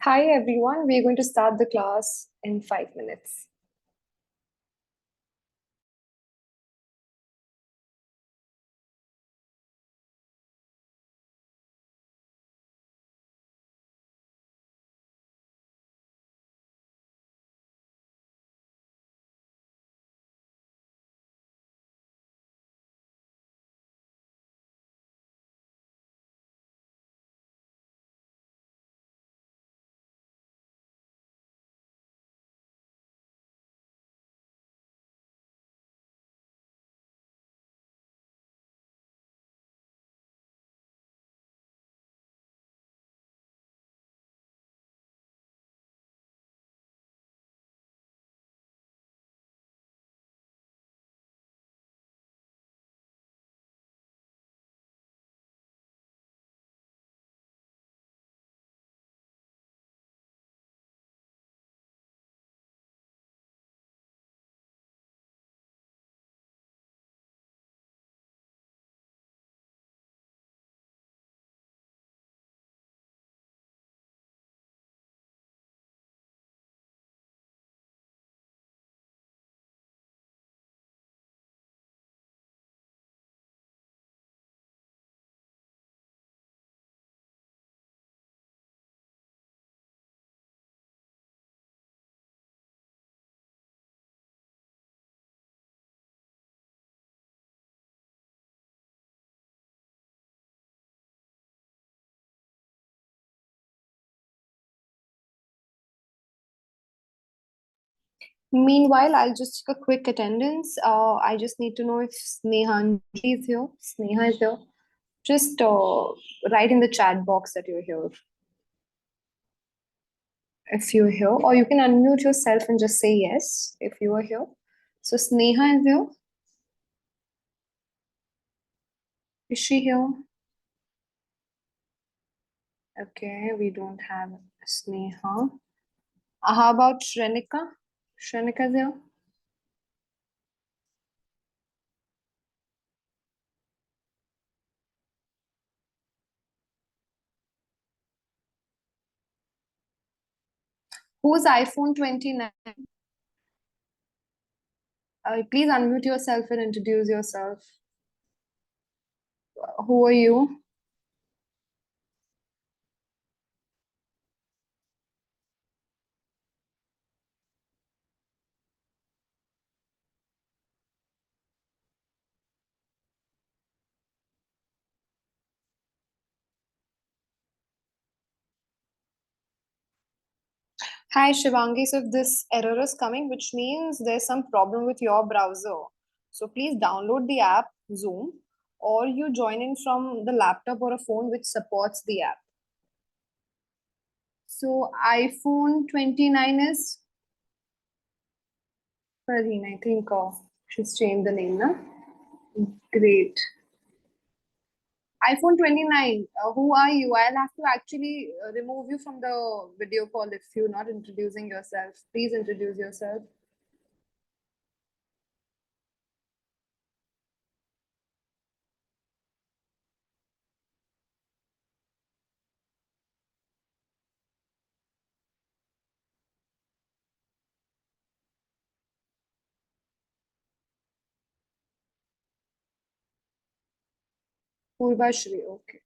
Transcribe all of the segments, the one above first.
Hi everyone, we're going to start the class in 5 minutes. Meanwhile, I'll just take a quick attendance. I just need to know if Sneha is here. Sneha is here. Just write in the chat box that you're here if you're here, or you can unmute yourself and just say yes if you are here. So Sneha is here. Is she here? Okay, we don't have Sneha. How about Shrenika? Shrenika is here. Who's iPhone 29? Please unmute yourself and introduce yourself. Who are you? Hi, Shivangi. So if this error is coming, which means there's some problem with your browser. So please download the app Zoom, or you join in from the laptop or a phone which supports the app. So iPhone 29 is Farheen. I think she's changed the name now. Great. iPhone 29, who are you? I'll have to actually remove you from the video call if you're not introducing yourself. Please introduce yourself. Purvashri, okay.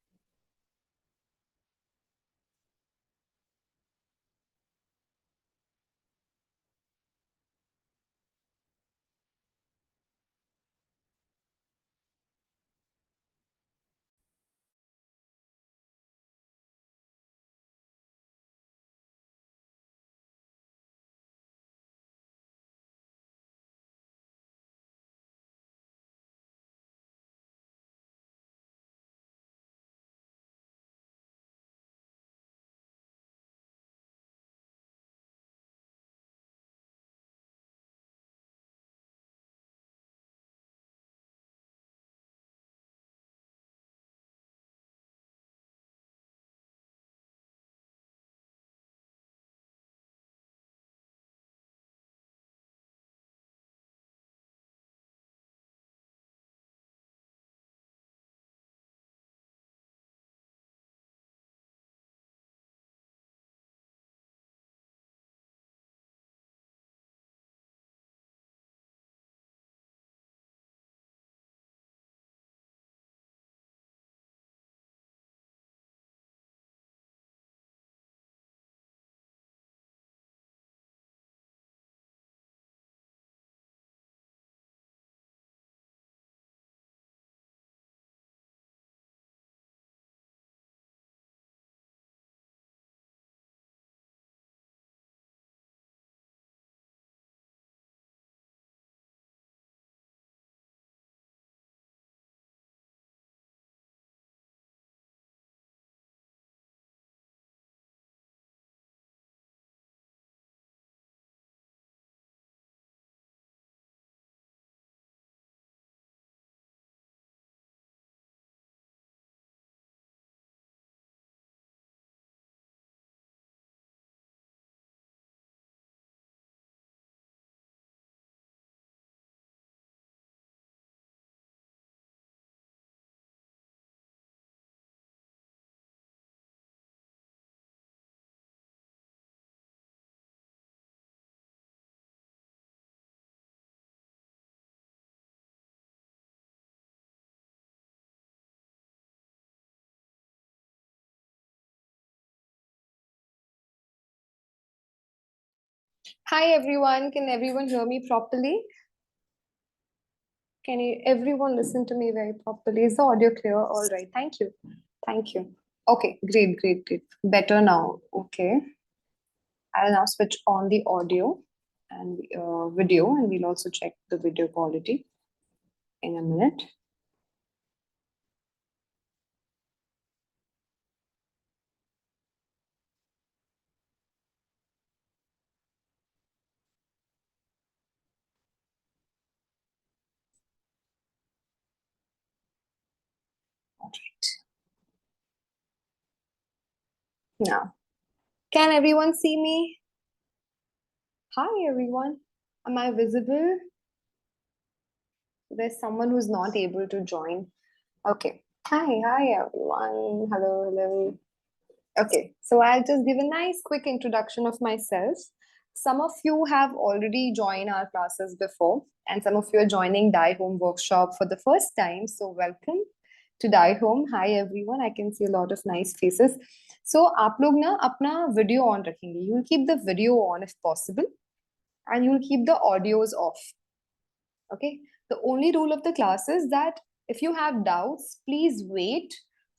Hi everyone, can everyone hear me properly? Can everyone listen to me very properly? Is the audio clear? All right, thank you. Thank you. Okay, great, great, great. Better now. Okay. I'll now switch on the audio and video, and we'll also check the video quality in a minute. All right. Now, can everyone see me? Hi everyone. Am I visible? There's someone who's not able to join. Okay. Hi everyone. Hello, hello. Okay, so I'll just give a nice quick introduction of myself. Some of you have already joined our classes before, and some of you are joining Die Home workshop for the first time. So welcome to Die Home. Hi everyone. I can see a lot of nice faces. So आप लोग ना अपना video on रखेंगे. You'll keep the video on if possible, and you'll keep the audios off. Okay. The only rule of the class is that if you have doubts, please wait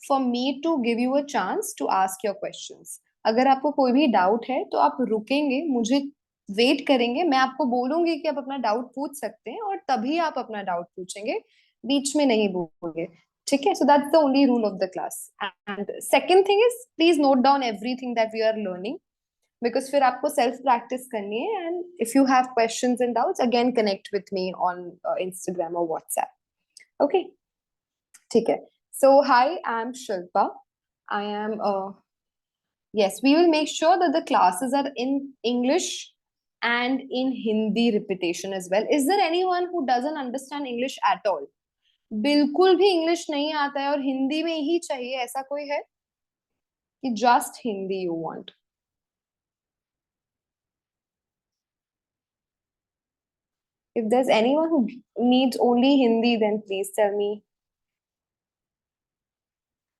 for me to give you a chance to ask your questions. अगर आपको कोई भी doubt है तो आप रुकेंगे, मुझे wait करेंगे, मैं आपको बोलूंगी कि आप अपना डाउट पूछ सकते हैं और तभी आप अपना डाउट पूछेंगे, बीच में नहीं बोलोगे. ठीक है. So that's the only rule of the class. And second thing is, please note down everything that we are learning, because फिर आपको self practice करनी है. And if you have questions and doubts, again connect with me on Instagram or WhatsApp. Okay. ठीक है. So hi, I'm Shilpa. I am yes, we will make sure that the classes are in English and in Hindi repetition as well. Is there anyone who doesn't understand English at all? बिल्कुल भी English नहीं आता है और हिंदी में ही चाहिए, ऐसा कोई है कि just Hindi you want? If there's anyone who needs only Hindi, then please tell me.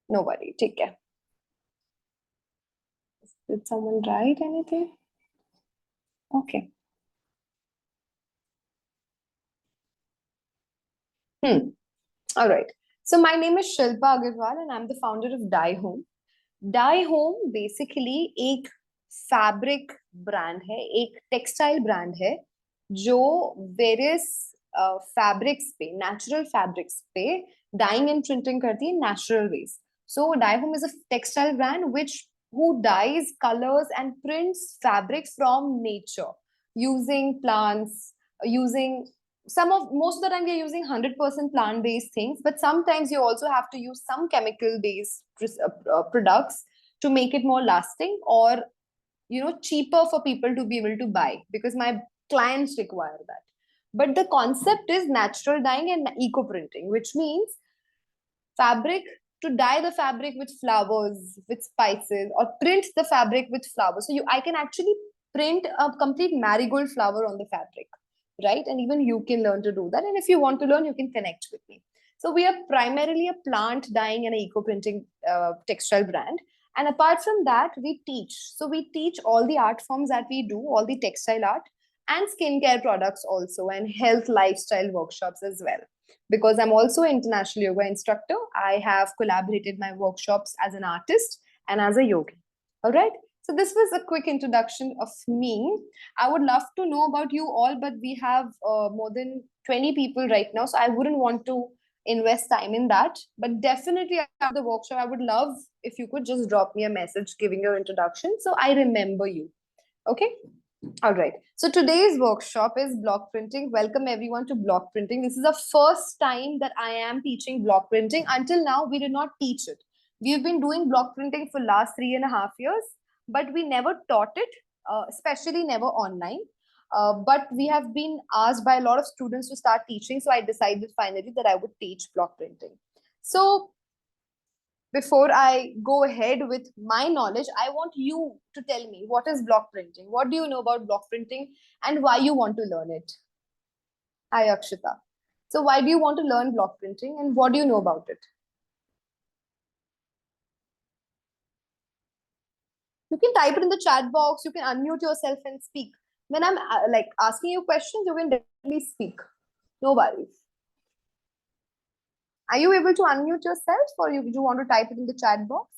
Nobody. Take care. Did someone write anything? Okay. Hmm. All right. So my name is Shilpa Agarwal and I'm the founder of Die Home. Die Home basically एक fabric brand है, एक textile brand है जो various fabrics पे, natural fabrics पे dyeing and printing करती है natural ways. So Die Home is a textile brand which who dyes, colors and prints fabric from nature using plants, using some of most of the time we are using 100% plant based things, but sometimes you also have to use some chemical based products to make it more lasting, or cheaper for people to be able to buy, because my clients require that. But the concept is natural dyeing and eco printing, which means fabric, to dye the fabric with flowers, with spices, or print the fabric with flowers. So I can actually print a complete marigold flower on the fabric, right? And even you can learn to do that. And if you want to learn, you can connect with me. So we are primarily a plant dyeing and eco printing textile brand. And apart from that, we teach. So we teach all the art forms that we do, all the textile art and skincare products also, and health lifestyle workshops as well. Because I'm also an international yoga instructor, I have collaborated my workshops as an artist and as a yogi. All right. So this was a quick introduction of me. I would love to know about you all, but we have more than 20 people right now, so I wouldn't want to invest time in that. But definitely after the workshop, I would love if you could just drop me a message giving your introduction so I remember you. Okay. All right. So today's workshop is block printing. Welcome everyone to block printing. This is the first time that I am teaching block printing. Until now, we did not teach it. We've been doing block printing for last 3.5 years, but we never taught it, especially never online. But we have been asked by a lot of students to start teaching. So I decided finally that I would teach block printing. So before I go ahead with my knowledge, I want you to tell me what is block printing? What do you know about block printing and why you want to learn it? Hi, Akshita. So, why do you want to learn block printing and what do you know about it? You can type it in the chat box, you can unmute yourself and speak. When I'm like asking you questions, you can definitely speak. No worries. Are you able to unmute yourself, or you want to type it in the chat box?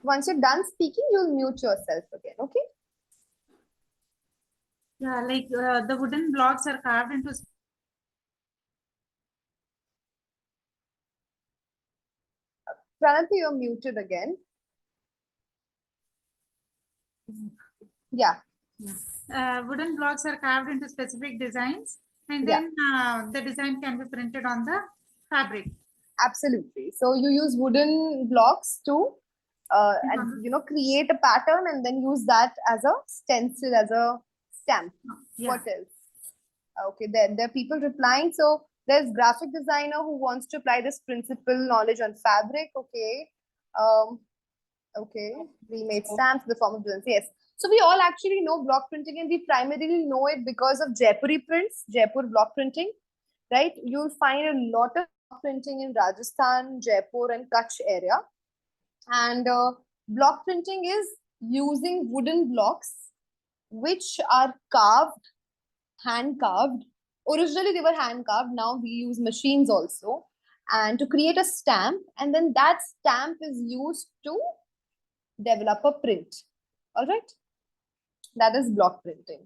Once you're done speaking, you'll mute yourself again, okay? Yeah, like the wooden blocks are carved into. Pranati, you're muted again. Yeah. Wooden blocks are carved into specific designs, and Yeah. then the design can be printed on the fabric. Absolutely. So you use wooden blocks to and create a pattern and then use that as a stencil, as a stamp. Yeah. What else? Okay, there are people replying. So there's graphic designer who wants to apply this principle knowledge on fabric. Okay. Okay. We made stamps, the form of designs. Yes. So we all actually know block printing, and we primarily know it because of Jaipuri prints, Jaipur block printing, right? You'll find a lot of printing in Rajasthan, Jaipur, and Kutch area. And block printing is using wooden blocks which are carved, hand carved. Originally, they were hand carved. Now we use machines also. And to create a stamp, and then that stamp is used to develop a print. All right. That is block printing.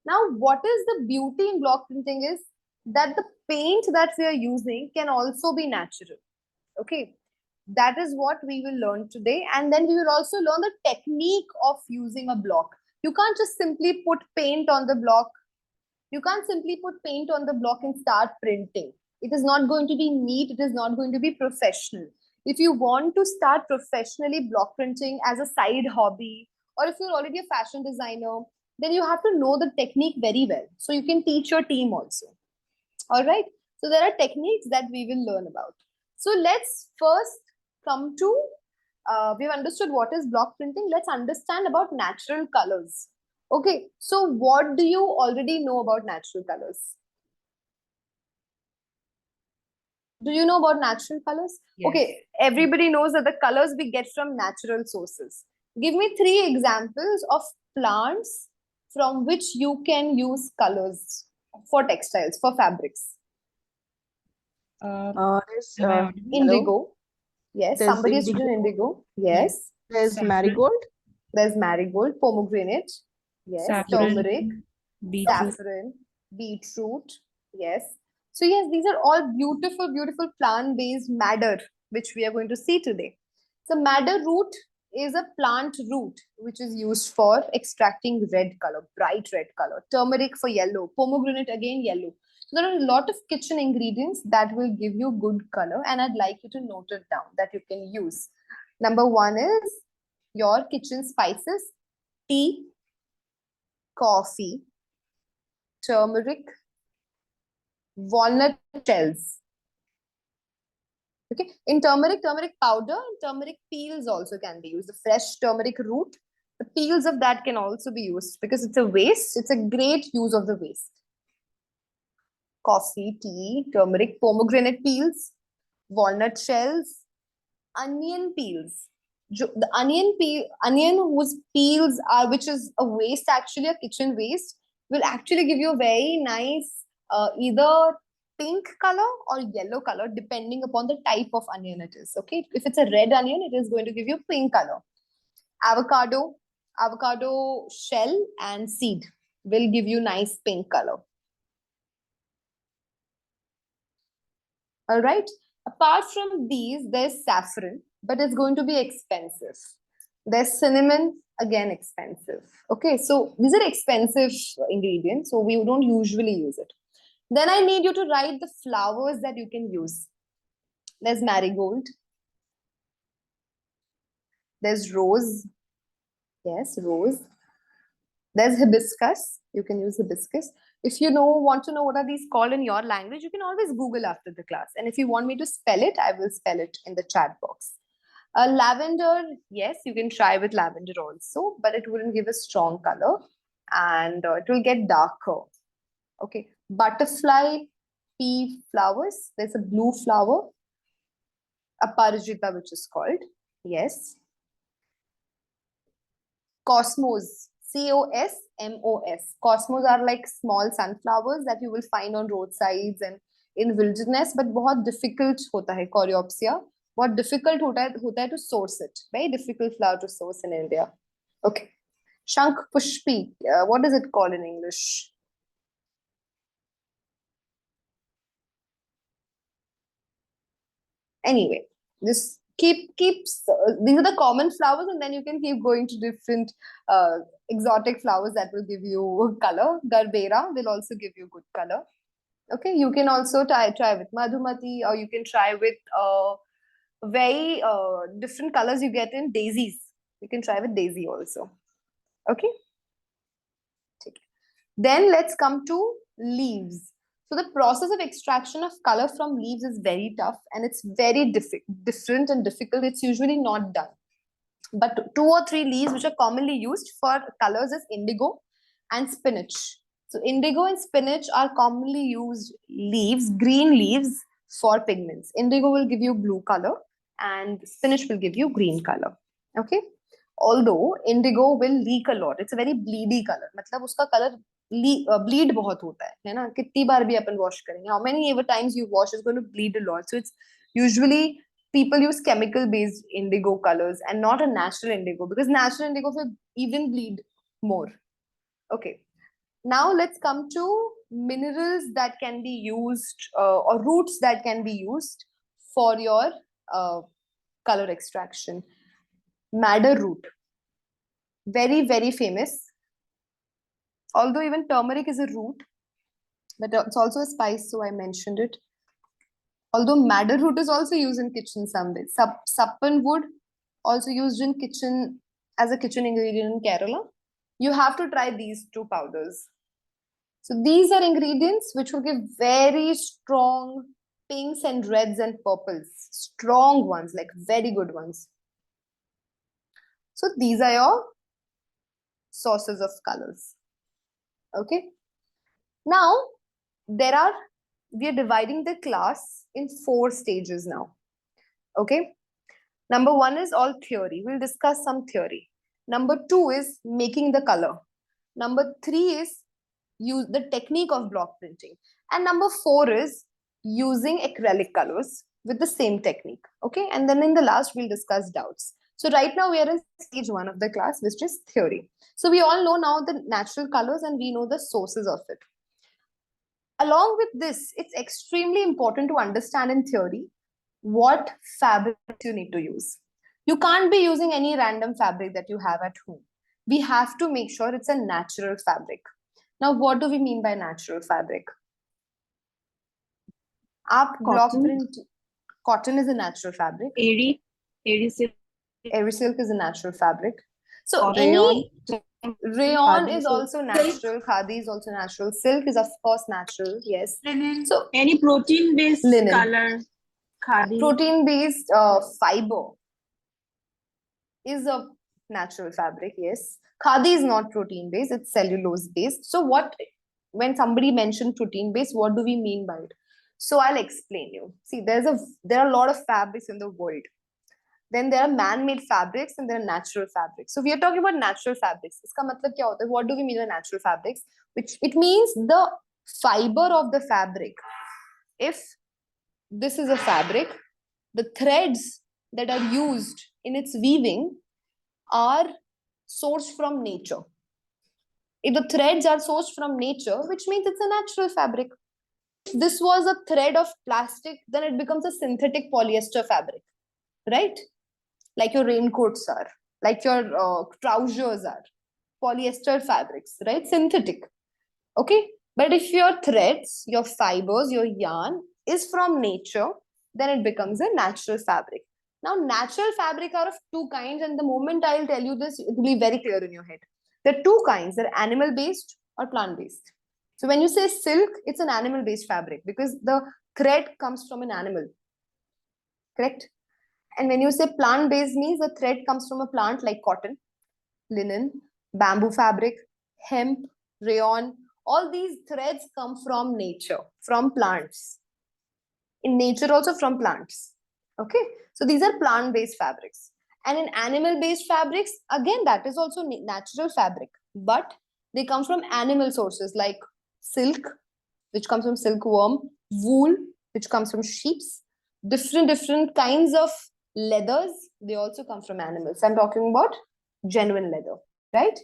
Now, what is the beauty in block printing is that the paint that we are using can also be natural. Okay. That is what we will learn today. And then we will also learn the technique of using a block. You can't just simply put paint on the block. You can't simply put paint on the block and start printing. It is not going to be neat. It is not going to be professional. If you want to start professionally block printing as a side hobby, or if you're already a fashion designer, then you have to know the technique very well. So you can teach your team also. All right. So there are techniques that we will learn about. So let's first come to, we've understood what is block printing. Let's understand about natural colors. Okay. So what do you already know about natural colors? Do you know about natural colors? Yes. Okay. Everybody knows that the colors we get from natural sources. Give me 3 examples of plants from which you can use colors for textiles, for fabrics. There's yellow. Indigo. Yes, There's somebody has written indigo. Yes. There's Saffron. marigold. There's marigold, pomegranate. Yes. Saffron. Turmeric, Beetroot. saffron, beetroot. Yes. So yes, these are all beautiful, beautiful plant-based madder, which we are going to see today. So madder root is a plant root which is used for extracting red color, bright red color. Turmeric for yellow, pomegranate again yellow. So there are a lot of kitchen ingredients that will give you good color, and I'd like you to note it down that you can use. Number one is your kitchen spices, tea, coffee, turmeric, walnut shells. Okay, in turmeric powder and turmeric peels also can be used. The fresh turmeric root, the peels of that can also be used because it's a waste. It's a great use of the waste. Coffee, tea, turmeric, pomegranate peels, walnut shells, onion peels. The onion whose peels are, which is a waste, actually a kitchen waste, will actually give you a very nice either pink color or yellow color depending upon the type of onion it is. Okay, if it's a red onion, it is going to give you pink color. Avocado shell and seed will give you nice pink color. All right. Apart from these, there's saffron, but it's going to be expensive. There's cinnamon, again expensive. Okay, so these are expensive ingredients, so we don't usually use it. Then I need you to write the flowers that you can use. There's marigold. There's rose. Yes, rose. There's hibiscus. You can use hibiscus. If you want to know what are these called in your language, you can always Google after the class. And if you want me to spell it, I will spell it in the chat box. Lavender, yes, you can try with lavender also, but it wouldn't give a strong color and it will get darker. Okay. Butterfly, pushpi flowers. There's a blue flower, Aparajita, which is called. Yes. Cosmos, Cosmos. Cosmos are like small sunflowers that you will find on roadsides and in wilderness, but बहुत difficult होता है coreopsia. बहुत difficult होता है to source it. Very difficult flower to source in India. Okay. Shankh Pushpi. What is it called in English? Anyway, just keeps these are the common flowers, and then you can keep going to different exotic flowers that will give you color. Garbera will also give you good color. Okay, you can also try with Madhumati, or you can try with very different colors you get in daisies. You can try with daisy also. Okay. Then let's come to leaves. So the process of extraction of color from leaves is very tough, and it's very different and difficult. It's usually not done. But 2 or 3 leaves which are commonly used for colors is indigo and spinach. So indigo and spinach are commonly used leaves, green leaves for pigments. Indigo will give you blue color and spinach will give you green color. Okay. Although indigo will leak a lot. It's a very bleedy color. मतलब उसका color bleed बहुत होता है ना? कितनी बार भी अपन wash करेंगे. How many ever times you wash is going to bleed a lot. So it's usually people use chemical based indigo colors and not a natural indigo, because natural indigo will even bleed more. Okay. Now let's come to minerals that can be used or roots that can be used for your color extraction. Madder root. Very, very famous. Although even turmeric is a root, but it's also a spice, so I mentioned it. Although madder root is also used in kitchen some ways. Sappan wood also used in kitchen as a kitchen ingredient in Kerala. You have to try these 2 powders. So these are ingredients which will give very strong pinks and reds and purples. Strong ones, like very good ones. So these are your sources of colors. Okay. Now, we are dividing the class in 4 stages now. Okay. Number 1 is all theory. We'll discuss some theory. Number 2 is making the color. Number 3 is use the technique of block printing. And number 4 is using acrylic colors with the same technique. Okay. And then in the last, we'll discuss doubts. So right now we are in stage 1 of the class, which is theory. So we all know now the natural colors and we know the sources of it. Along with this, it's extremely important to understand in theory what fabric you need to use. You can't be using any random fabric that you have at home. We have to make sure it's a natural fabric. Now, what do we mean by natural fabric? Block print, cotton is a natural fabric. Airy silk. Airy silk is a natural fabric. So rayon is also natural. Khadi is also natural. Silk is of course natural. Yes. Linen. So any protein based color. Khadi. Protein based fiber is a natural fabric. Yes. Khadi is not protein based. It's cellulose based. So when somebody mentioned protein based, what do we mean by it? So I'll explain you. See, there are a lot of fabrics in the world. Then there are man-made fabrics and there are natural fabrics. So we are talking about natural fabrics. Iska matlab kya hota hai? What do we mean by natural fabrics? Which it means the fiber of the fabric. If this is a fabric, the threads that are used in its weaving are sourced from nature. If the threads are sourced from nature, which means it's a natural fabric. If this was a thread of plastic, then it becomes a synthetic polyester fabric, right? Like your raincoats are, like your trousers are, polyester fabrics, right? Synthetic. Okay. But if your threads, your fibers, your yarn is from nature, then it becomes a natural fabric. Now, natural fabric are of 2 kinds, and the moment I'll tell you this, it will be very clear in your head. There are 2 kinds. They're animal-based or plant-based. So when you say silk, it's an animal-based fabric because the thread comes from an animal. Correct? And when you say plant-based means the thread comes from a plant like cotton, linen, bamboo fabric, hemp, rayon, All these threads come from nature, from plants. In nature also from plants. Okay, so these are plant-based fabrics. And in animal-based fabrics, again, that is also natural fabric, but they come from animal sources like silk, which comes from silkworm, wool, which comes from sheeps, different kinds of leathers, they also come from animals. I'm talking about genuine leather, right?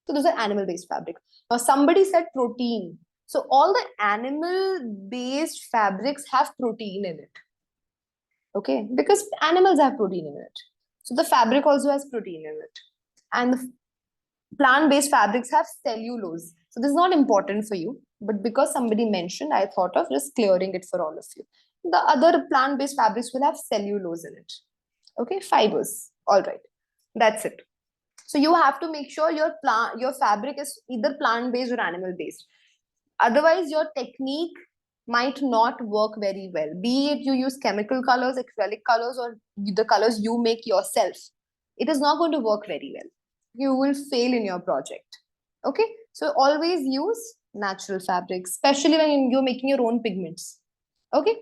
So those are animal-based fabric. Now somebody said protein. So all the animal-based fabrics have protein in it. Okay, because animals have protein in it. So the fabric also has protein in it. And the plant-based fabrics have cellulose. So this is not important for you, but because somebody mentioned, I thought of just clearing it for all of you. The other plant-based fabrics will have cellulose in it. Okay, fibers. All right, that's it. So you have to make sure your fabric is either plant-based or animal-based. Otherwise, your technique might not work very well. Be it you use chemical colors, acrylic colors, or the colors you make yourself. It is not going to work very well. You will fail in your project. Okay, so always use natural fabrics, especially when you're making your own pigments. Okay,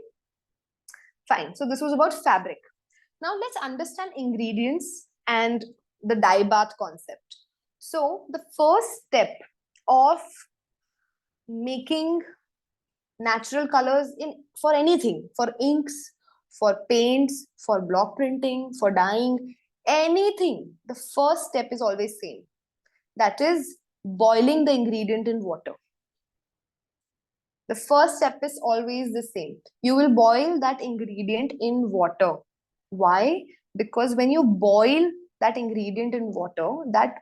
fine. So this was about fabric. Now let's understand ingredients and the dye bath concept. So the first step of making natural colors in for anything, for inks, for paints, for block printing, for dyeing, anything, the first step is always same. That is boiling the ingredient in water. The first step is always the same. You will boil that ingredient in water. Why? Because when you boil that ingredient in water, that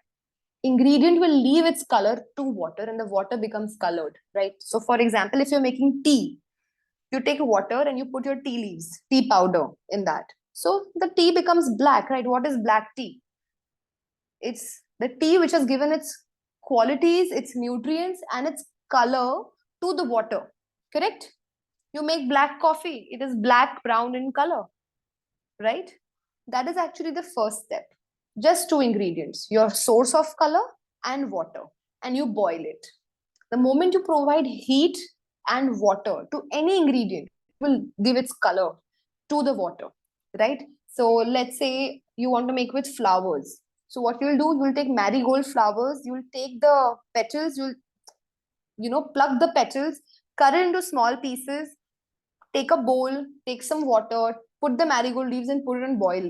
ingredient will leave its color to water and the water becomes colored, right? So for example, if you're making tea, you take water and you put your tea leaves, tea powder in that. So the tea becomes black, right? What is black tea? It's the tea which has given its qualities, its nutrients, and its color to the water, correct? You make black coffee, it is black brown in color, right? That is actually the first step. Just two ingredients, your source of color and water, and you boil it. The moment you provide heat and water to any ingredient, it will give its color to the water, right? So let's say you want to make with flowers. So what you'll do, you'll take marigold flowers, you'll take the petals, you'll pluck the petals, cut it into small pieces, take a bowl, take some water, put the marigold leaves and put it on boil.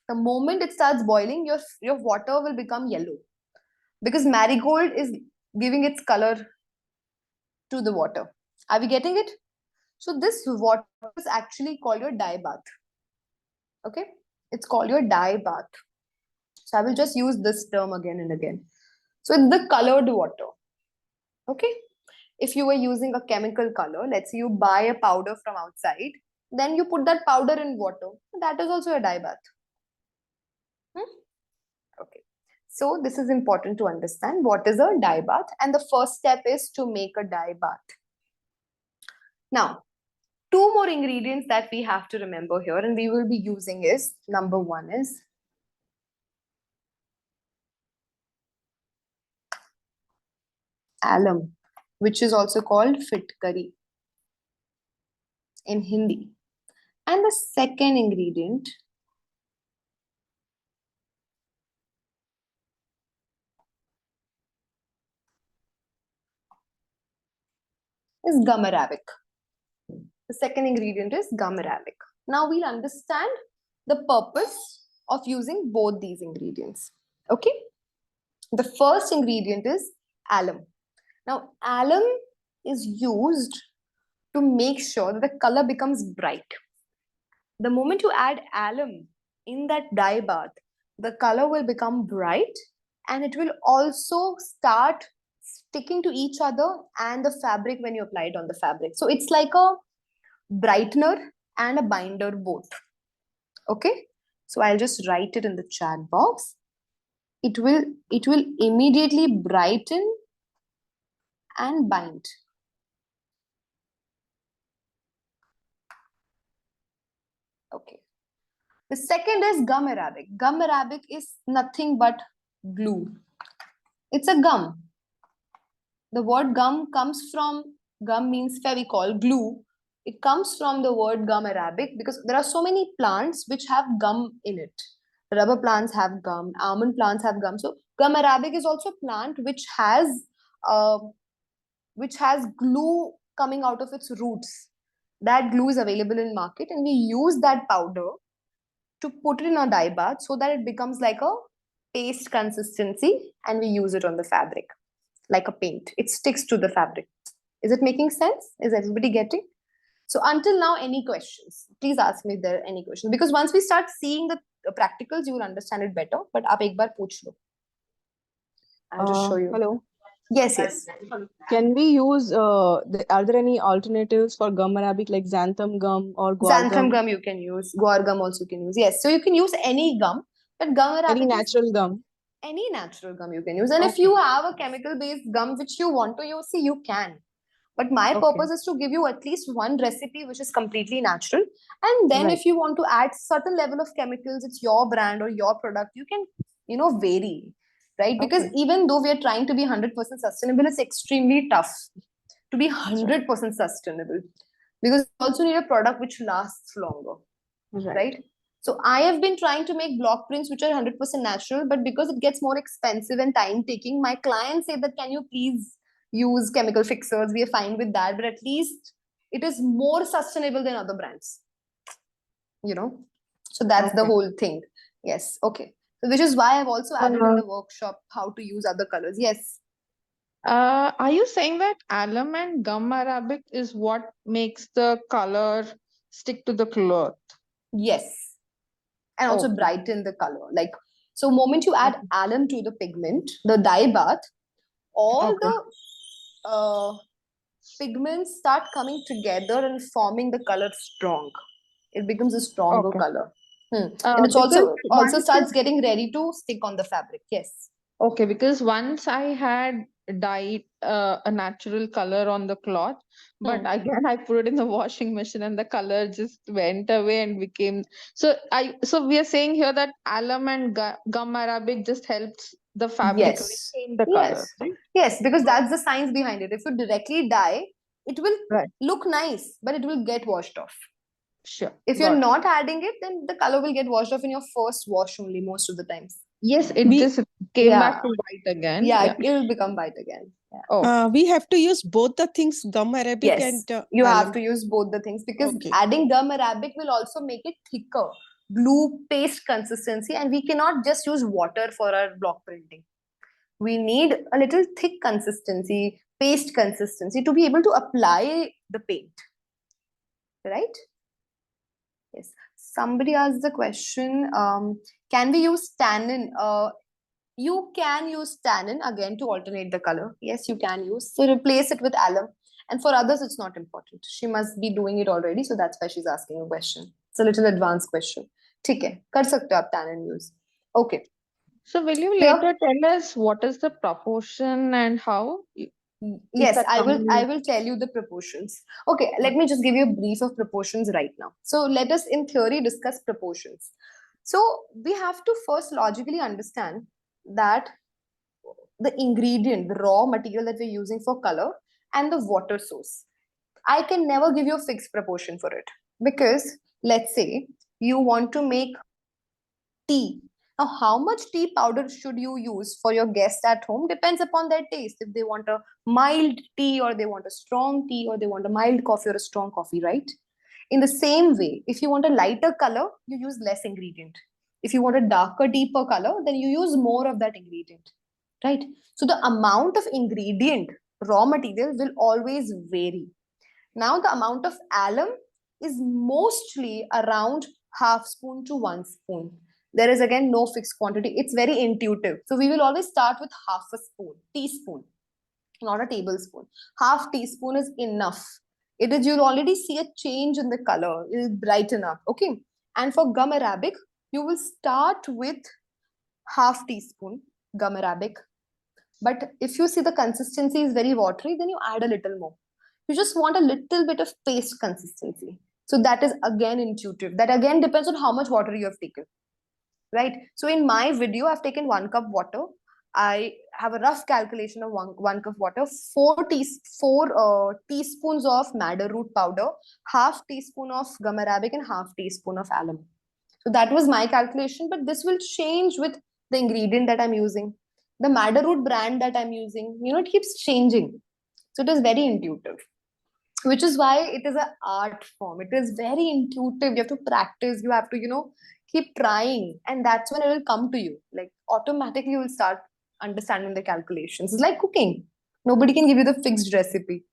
The moment it starts boiling, your water will become yellow because marigold is giving its color to the water. Are we getting it? So this water is actually called your dye bath. Okay, it's called your dye bath. So I will just use this term again and again. So it's the colored water. Okay, if you were using a chemical color, let's say you buy a powder from outside, then you put that powder in water. That is also a dye bath. Okay, so this is important to understand what is a dye bath, and the first step is to make a dye bath. Now, two more ingredients that we have to remember here and we will be using is, number one is alum, which is also called fitkari in Hindi. And the second ingredient is gum arabic. The second ingredient is gum arabic. Now we'll understand the purpose of using both these ingredients. Okay. The first ingredient is alum. Now alum is used to make sure that the color becomes bright. The moment you add alum in that dye bath, the color will become bright and it will also start sticking to each other and the fabric when you apply it on the fabric. So it's like a brightener and a binder both. Okay, so I'll just write it in the chat box. It will immediately brighten and bind. Okay. The second is gum arabic. Gum arabic is nothing but glue. It's a gum. The word gum comes from, gum means fevicol, glue. It comes from the word gum arabic because there are so many plants which have gum in it. Rubber plants have gum, almond plants have gum. So gum arabic is also a plant uh, which has glue coming out of its roots. That glue is available in market, and we use that powder to put it in a dye bath so that it becomes like a paste consistency, and we use it on the fabric like a paint. It sticks to the fabric. Is it making sense? Is everybody getting? So until now, any questions? Please ask me if there are any questions. Because once we start seeing the practicals, you will understand it better. But आप एक बार पूछ लो. I'll just show you. Hello. Yes, yes. Can we use, are there any alternatives for gum arabic like xanthan gum or guar Xanthan gum? gum you can use. Guar gum also you can use. Yes. So you can use any gum. But gum Any arabic is natural gum? any natural gum you can use. And if Okay. you have a chemical based gum which you want to use, see, you can. But my Okay. purpose is to give you at least one recipe which is completely natural. And then Right. if you want to add certain level of chemicals, it's your brand or your product, you can, vary, right? Because Okay. even though we are trying to be 100% sustainable, it's extremely tough to be That's right. 100% sustainable because you also need a product which lasts longer, Right. right? So I have been trying to make block prints which are 100% natural, but because it gets more expensive and time taking, my clients say that can you please use chemical fixers? We are fine with that, but at least it is more sustainable than other brands, So that's the Okay. whole thing. Yes, okay. So which is why I've also added in Uh, the workshop how to use other colors. Yes, Are you saying that alum and gum arabic is what makes the color stick to the cloth? yes. And also Okay. brighten the color. Like, so moment you add Okay. alum to the pigment, the dye bath, all Okay. the pigments start coming together and forming the color strong. It becomes a stronger Okay. color. And it's Because also starts getting ready to stick on the fabric. Yes. okay, because once I had dyed a natural color on the cloth, but Hmm. again I put it in the washing machine and the color just went away and became so we are saying here that alum and gum arabic just helps the fabric Yes. retain the color, Yes. right? Yes, because that's the science behind it. If you directly dye, it will Right. look nice, but it will get washed off. Sure. If you're Got it. not adding it, then the color will get washed off in your first wash only most of the times. Yes, it We just came back Yeah. to white again. Yeah, Yeah. it will become white again. Yeah. Oh, we have to use both the things, gum arabic Yes, and you have alum. to use both the things because Okay. adding gum arabic will also make it thicker, glue paste consistency, and we cannot just use water for our block printing. We need a little thick consistency, paste consistency to be able to apply the paint, right? Yes. Somebody asked the question, can we use tannin? You can use tannin again to alternate the color. Yes, you can use. So replace it with alum. And for others, it's not important. She must be doing it already. So that's why she's asking a question. It's a little advanced question. ठीक है, कर सकते हो आप tannin use. Okay. so will you Clear? later tell us what is the proportion and how? Is Yes, that I coming? will tell you the proportions. Okay, let me just give you a brief of proportions right now. So let us in theory discuss proportions. So we have to first logically understand that the ingredient, the raw material that we're using for color and the water source. I can never give you a fixed proportion for it because let's say you want to make tea. Now, how much tea powder should you use for your guests at home depends upon their taste. If they want a mild tea or they want a strong tea or they want a mild coffee or a strong coffee, right? In the same way, if you want a lighter color, you use less ingredient. If you want a darker, deeper color, then you use more of that ingredient, right? So the amount of ingredient, raw material will always vary. Now the amount of alum is mostly around half spoon to 1 spoon. There is again no fixed quantity. It's very intuitive. So we will always start with half a spoon, teaspoon, not a tablespoon. Half teaspoon is enough. It is, you'll already see a change in the color. It will brighten up. Okay. And for gum arabic, you will start with half teaspoon gum arabic. But if you see the consistency is very watery, then you add a little more. You just want a little bit of paste consistency. So that is again intuitive. That again depends on how much water you have taken, right? So in my video, I've taken 1 cup water. I have a rough calculation of one cup water, four teaspoons of madder root powder, half teaspoon of gum arabic, and half teaspoon of alum. So that was my calculation, but this will change with the ingredient that I'm using. The madder root brand that I'm using, it keeps changing. So it is very intuitive, which is why it is an art form. It is very intuitive. You have to practice. You have to, keep trying, and that's when it will come to you. Like automatically, you will start understanding the calculations. It's like cooking. Nobody can give you the fixed recipe,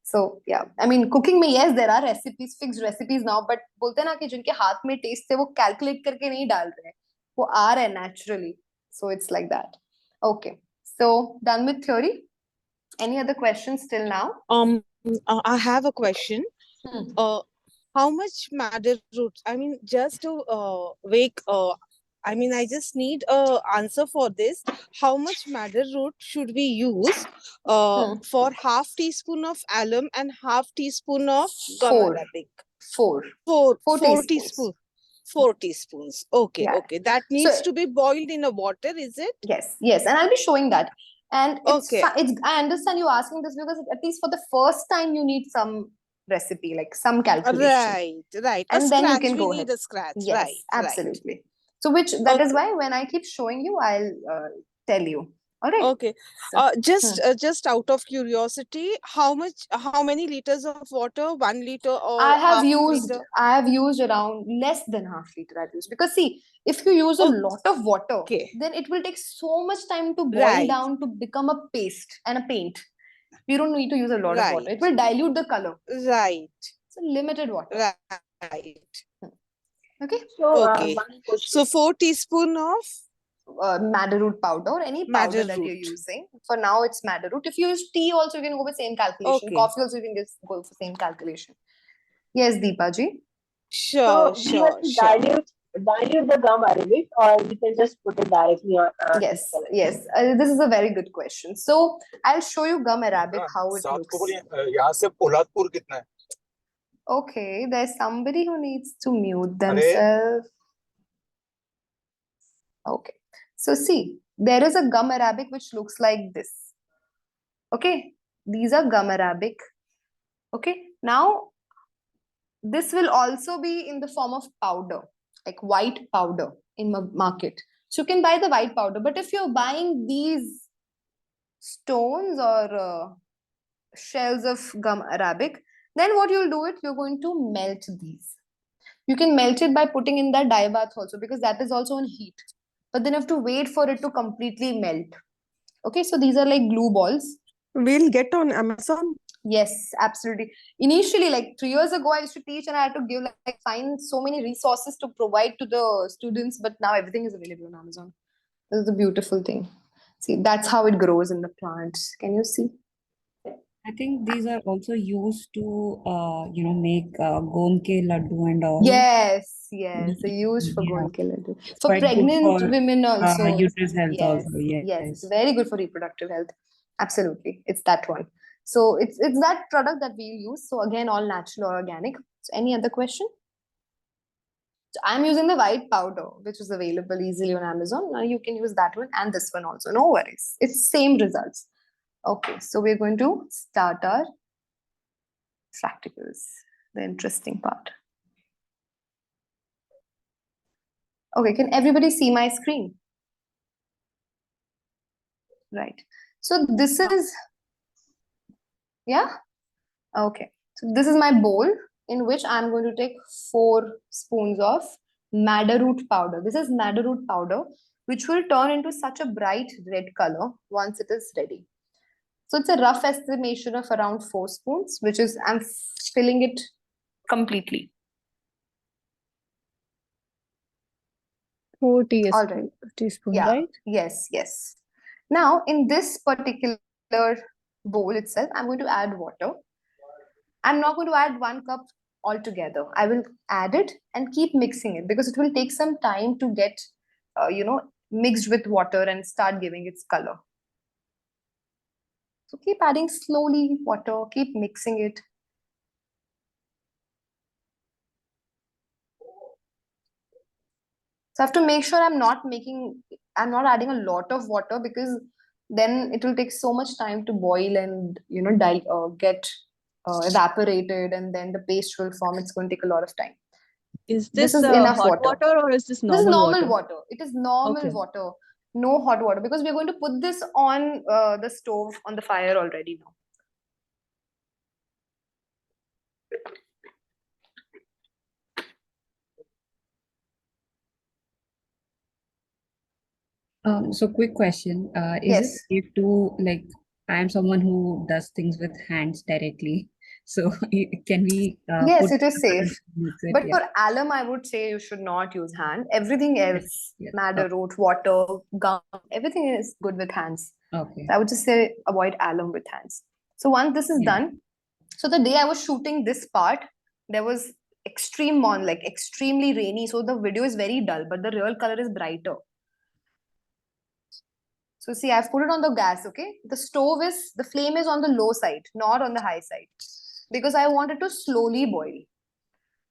So yeah, I mean, cooking में yes, there are recipes, fixed recipes now, but बोलते हैं ना कि जिनके हाथ में taste है वो calculate करके नहीं डाल रहे हैं, वो आ रहा है naturally. So it's like that. Okay, so done with theory. Any other questions till now? I have a question. Hmm. How much madder root? I mean, just to wake. I just need a answer for this. How much madder root should we use for half teaspoon of alum and half teaspoon of gum Four. arabic? Four. Four teaspoons. teaspoons. 4 teaspoons. Okay, Yeah. okay. That needs to be boiled in a water, is it? Yes, and I'll be showing that. And Okay. I understand you asking this because at least for the first time you need some recipe, like some calculation. Right. And A then you scratch, can we go need ahead. a scratch. Yes, Right. absolutely. So that is Okay. why when I keep showing you, I'll tell you. All right. Okay. So, Just out of curiosity, how many liters of water? 1 liter or I have half-liter? used around less than half liter I've used, because see, if you use a lot of water, Okay. then it will take so much time to boil Right. down to become a paste and a paint. You don't need to use a lot of water. Right. It will dilute the color. Right. So limited water. Right. Okay. So, Okay. one question. So 4 teaspoon of Madder root powder or any powder madder that you're root. using. For now, it's madder root. If you use tea, also you can go with same calculation. Okay. Coffee also you can just go for same calculation. Yes, Deepa ji. So we have to dilute the gum arabic, or we can just put it directly on. Yes. This is a very good question. So I'll show you gum arabic how it looks. यहाँ से पोलादपुर कितना है? Okay, there's somebody who needs to mute themselves. Okay. So see, there is a gum arabic which looks like this. Okay. These are gum arabic. Okay. Now, this will also be in the form of powder, like white powder in the market. So you can buy the white powder. But if you're buying these stones or shells of gum arabic, then what you'll do it, you're going to melt these. You can melt it by putting in that dye bath also, because that is also on heat. But then you have to wait for it to completely melt. Okay, so these are like glue balls. We'll get on Amazon. Yes, absolutely. Initially, like 3 years ago, I used to teach and I had to give find so many resources to provide to the students, but now everything is available on Amazon. This is the beautiful thing. See, that's how it grows in the plants. Can you see? I think these are also used to, make gond ke laddu and all. Yes, they use for Yeah. gond ke laddu. It's For quite good pregnant for women also. uterus health Yes, also. yes, it's very good for reproductive health. Absolutely, it's that one. So it's that product that we use. So again, all natural or organic. So any other question? So I'm using the white powder, which is available easily on Amazon. Now you can use that one and this one also. No worries. It's same results. Okay, so we're going to start our practicals, the interesting part. Okay, can everybody see my screen? Right. So this is, yeah? Okay. So this is my bowl in which I'm going to take 4 spoons of madder root powder. This is madder root powder, which will turn into such a bright red color once it is ready. So it's a rough estimation of around 4 spoons, which is I'm filling it completely. 4 All right. teaspoon, Yeah. right? Yes. Now, in this particular bowl itself, I'm going to add water. I'm not going to add 1 cup altogether. I will add it and keep mixing it because it will take some time to get, mixed with water and start giving its color. So keep adding slowly water, keep mixing it. So I have to make sure I'm not adding a lot of water, because then it will take so much time to boil and get evaporated, and then the paste will form. It's going to take a lot of time. Is This this is enough hot water. water or is this This is normal normal water? water. It is normal Okay. water, no hot water, because we're going to put this on the stove on the fire already now. So quick question. Is it Yes. safe to, like, I am someone who does things with hands directly. So can we Yes, put it is safe. liquid? But Yeah. for alum, I would say you should not use hand. Everything else, Yes. madder root, water, gum, everything is good with hands. Okay. So I would just say avoid alum with hands. So once this is Yeah. done, so the day I was shooting this part, there was extremely rainy. So the video is very dull, but the real color is brighter. So see, I've put it on the gas, okay? The flame is on the low side, not on the high side, because I want it to slowly boil.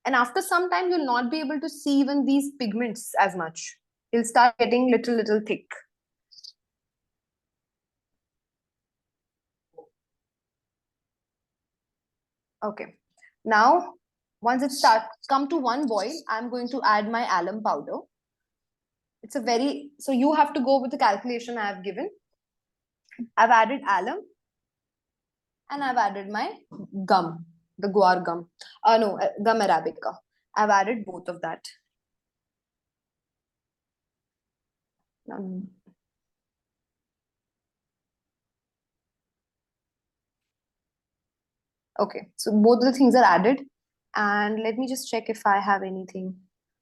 And after some time, you'll not be able to see even these pigments as much. It'll start getting little thick. Okay. Now, once it starts come to one boil, I'm going to add my alum powder. So you have to go with the calculation I have given. I've added alum and I've added my gum, the guar gum. No, gum arabica. I've added both of that. Now, okay, so both of the things are added. And let me just check if I have anything.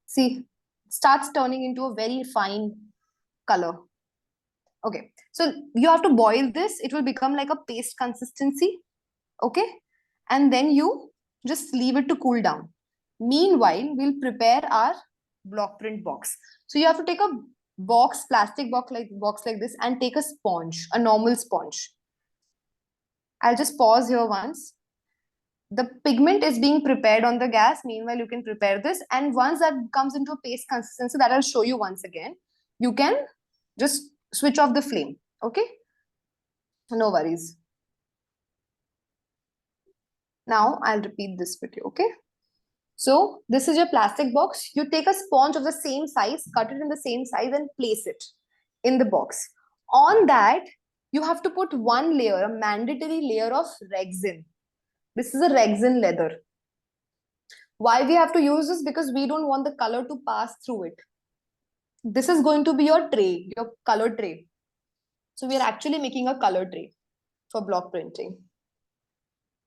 See, it starts turning into a very fine color. Okay, so you have to boil this. It will become like a paste consistency. Okay, and then you just leave it to cool down. Meanwhile, we'll prepare our block print box. So you have to take a plastic box like this, and take a sponge, a normal sponge. I'll just pause here once. The pigment is being prepared on the gas. Meanwhile, you can prepare this, and once that comes into a paste consistency, that I'll show you once again, you can just switch off the flame. Okay, no worries. Now I'll repeat this with you. Okay, so this is your plastic box. You take a sponge of the same size, cut it in the same size, and place it in the box. On that, you have to put one layer, a mandatory layer of resin. This is a resin leather. Why we have to use this? Because we don't want the color to pass through it. This is going to be your tray, your color tray. So we are actually making a color tray for block printing.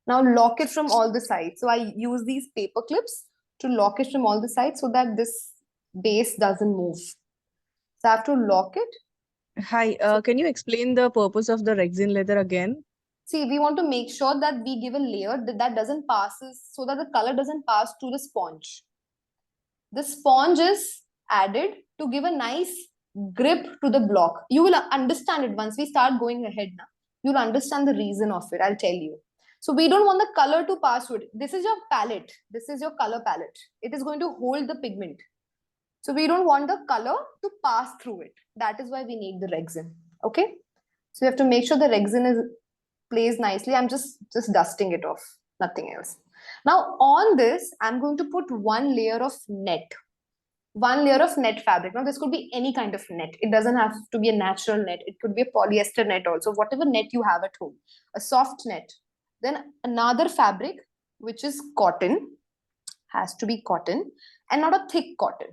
Now lock it from all the sides. So I use these paper clips to lock it from all the sides so that this base doesn't move. So I have to lock it. Hi, can you explain the purpose of the resin leather again? See, we want to make sure that we give a layer that doesn't passes, so that the color doesn't pass through the sponge. The sponge is added to give a nice grip to the block. You will understand it once we start going ahead now. You'll understand the reason of it. I'll tell you. So we don't want the color to pass through it. This is your palette. This is your color palette. It is going to hold the pigment. So we don't want the color to pass through it. That is why we need the resin. Okay. So you have to make sure the resin is placed nicely. I'm just dusting it off. Nothing else. Now on this, I'm going to put one layer of net. One layer of net fabric. Now this could be any kind of net. It doesn't have to be a natural net. It could be a polyester net also. Whatever net you have at home. A soft net. Then another fabric, which is cotton. Has to be cotton and not a thick cotton.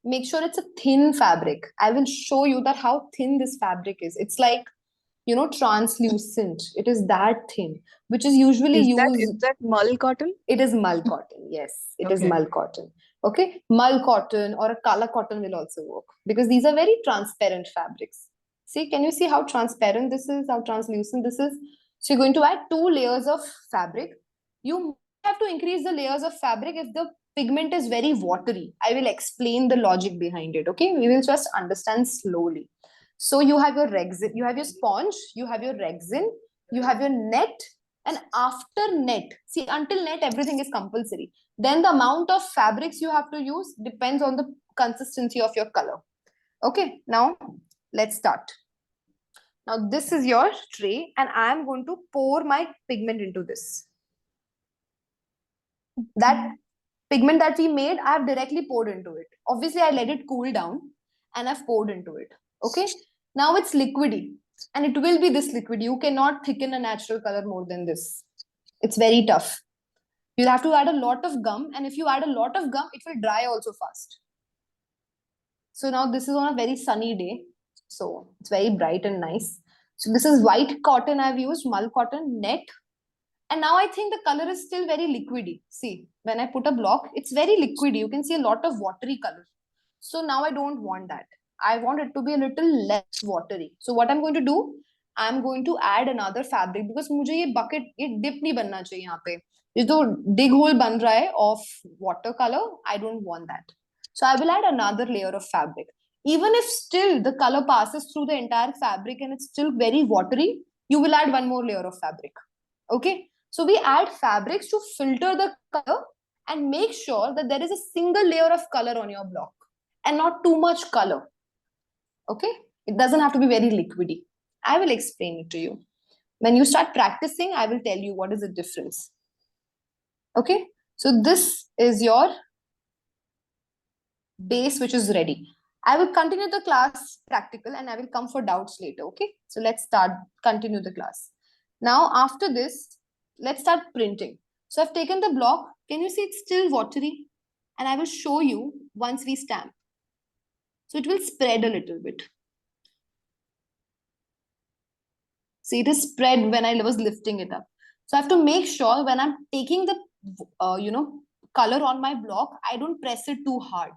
Make sure it's a thin fabric. I will show you that how thin this fabric is. It's like, translucent. It is that thin, which is usually Is used. that mull cotton? It is mull cotton. Yes, it is Okay. mull cotton. Okay, mull cotton or a color cotton will also work, because these are very transparent fabrics. See, can you see how transparent this is, how translucent this is? So you're going to add 2 layers of fabric. You have to increase the layers of fabric if the pigment is very watery. I will explain the logic behind it. Okay, we will just understand slowly. So you have your resin, you have your sponge, you have your resin, you have your net, and after net, see, until net everything is compulsory. Then the amount of fabrics you have to use depends on the consistency of your color. Okay, now let's start. Now this is your tray and I am going to pour my pigment into this. That pigment that we made, I have directly poured into it. Obviously, I let it cool down and I've poured into it. Okay, now it's liquidy and it will be this liquid. You cannot thicken a natural color more than this. It's very tough. You'll have to add a lot of gum, and if you add a lot of gum, it will dry also fast. So now this is on a very sunny day. So it's very bright and nice. So this is white cotton I've used, mull cotton, net. And now I think the color is still very liquidy. See, when I put a block, it's very liquidy. You can see a lot of watery color. So now I don't want that. I want it to be a little less watery. So what I'm going to do, I'm going to add another fabric because मुझे ये bucket, ये dip नहीं बनना चाहिए यहाँ पे. ये तो dig hole बन रहा है of watercolor. I don't want that. So I will add another layer of fabric. Even if still the color passes through the entire fabric and it's still very watery, you will add one more layer of fabric. Okay. So we add fabrics to filter the color and make sure that there is a single layer of color on your block and not too much color. Okay, it doesn't have to be very liquidy. I will explain it to you. When you start practicing, I will tell you what is the difference. Okay, so this is your base which is ready. I will continue the class practical and I will come for doubts later. Okay, so let's continue the class. Now after this, let's start printing. So I've taken the block. Can you see it's still watery? And I will show you once we stamp. So it will spread a little bit. See, it is spread when I was lifting it up. So I have to make sure when I'm taking the, color on my block, I don't press it too hard.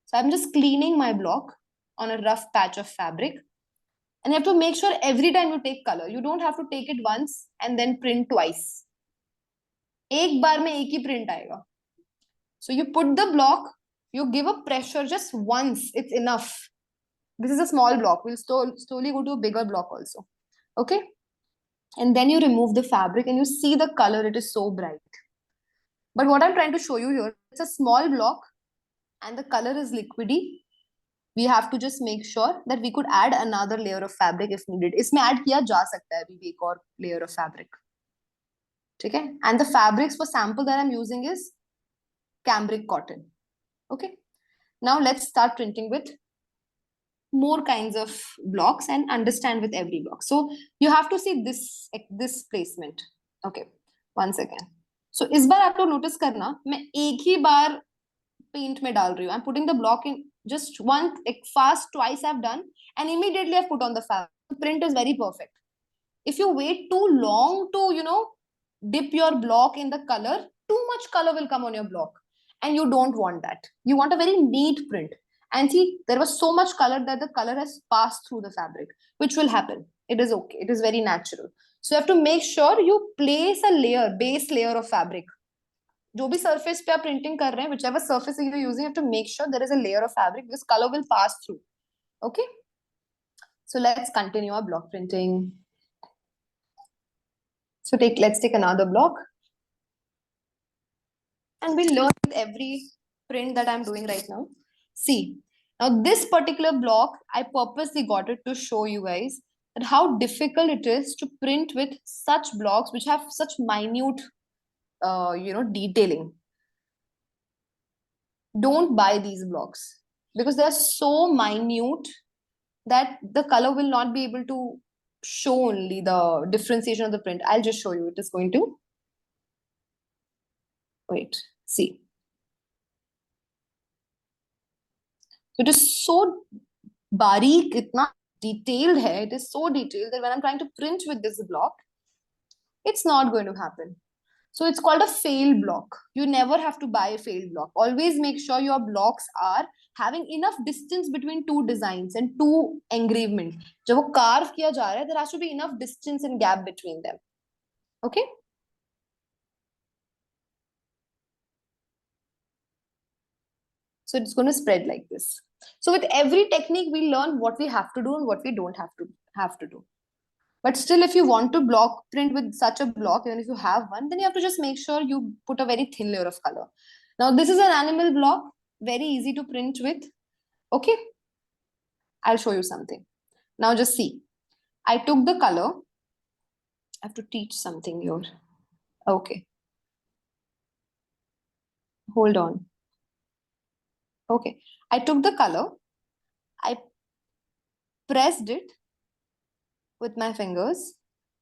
So I'm just cleaning my block on a rough patch of fabric. And you have to make sure every time you take color, you don't have to take it once and then print twice. एक बार में एक ही print आएगा. So you put the block, you give a pressure just once, it's enough. This is a small block. We'll slowly go to a bigger block also. Okay. And then you remove the fabric and you see the color, it is so bright. But what I'm trying to show you here, it's a small block and the color is liquidy. We have to just make sure that we could add another layer of fabric if needed. इसमें add किया जा सकता है अभी भी एक और layer of fabric. Okay. And the fabrics for sample that I'm using is cambric cotton. Okay. Now let's start printing with more kinds of blocks and understand with every block. So you have to see this placement. Okay, once again. So इस बार आपको notice करना मैं एक ही बार paint में डाल रही हूँ. I'm putting the block in just one fast twice I've done and immediately I've put on the fabric. The print is very perfect. If you wait too long to dip your block in the color, too much color will come on your block and you don't want that. You want a very neat print. And see, there was so much color that the color has passed through the fabric, which will happen. It is okay. It is very natural. So you have to make sure you place a layer, base layer of fabric. जो भी surface पे आप printing कर रहे हैं, whichever surface you're using, you have to make sure there is a layer of fabric because color will pass through. Okay. So let's continue our block printing. So let's take another block. And we'll learn with every print that I'm doing right now. See, now this particular block, I purposely got it to show you guys that how difficult it is to print with such blocks which have such minute, detailing. Don't buy these blocks because they're so minute that the color will not be able to show only the differentiation of the print. I'll just show you. It is going to, wait, see. It is so bareek, itna detailed hai. It is so detailed that when I'm trying to print with this block, it's not going to happen. So it's called a fail block. You never have to buy a failed block. Always make sure your blocks are having enough distance between two designs and two engravement. जब वो carve किया जा रहा है, there has to be enough distance and gap between them. Okay? So it's going to spread like this. So with every technique, we learn what we have to do and what we don't have to do. But still, if you want to block print with such a block, even if you have one, then you have to just make sure you put a very thin layer of color. Now this is an animal block, very easy to print with. Okay, I'll show you something. Now just see. I took the color. I have to teach something here. Okay. Hold on. Okay. I took the color. I pressed it with my fingers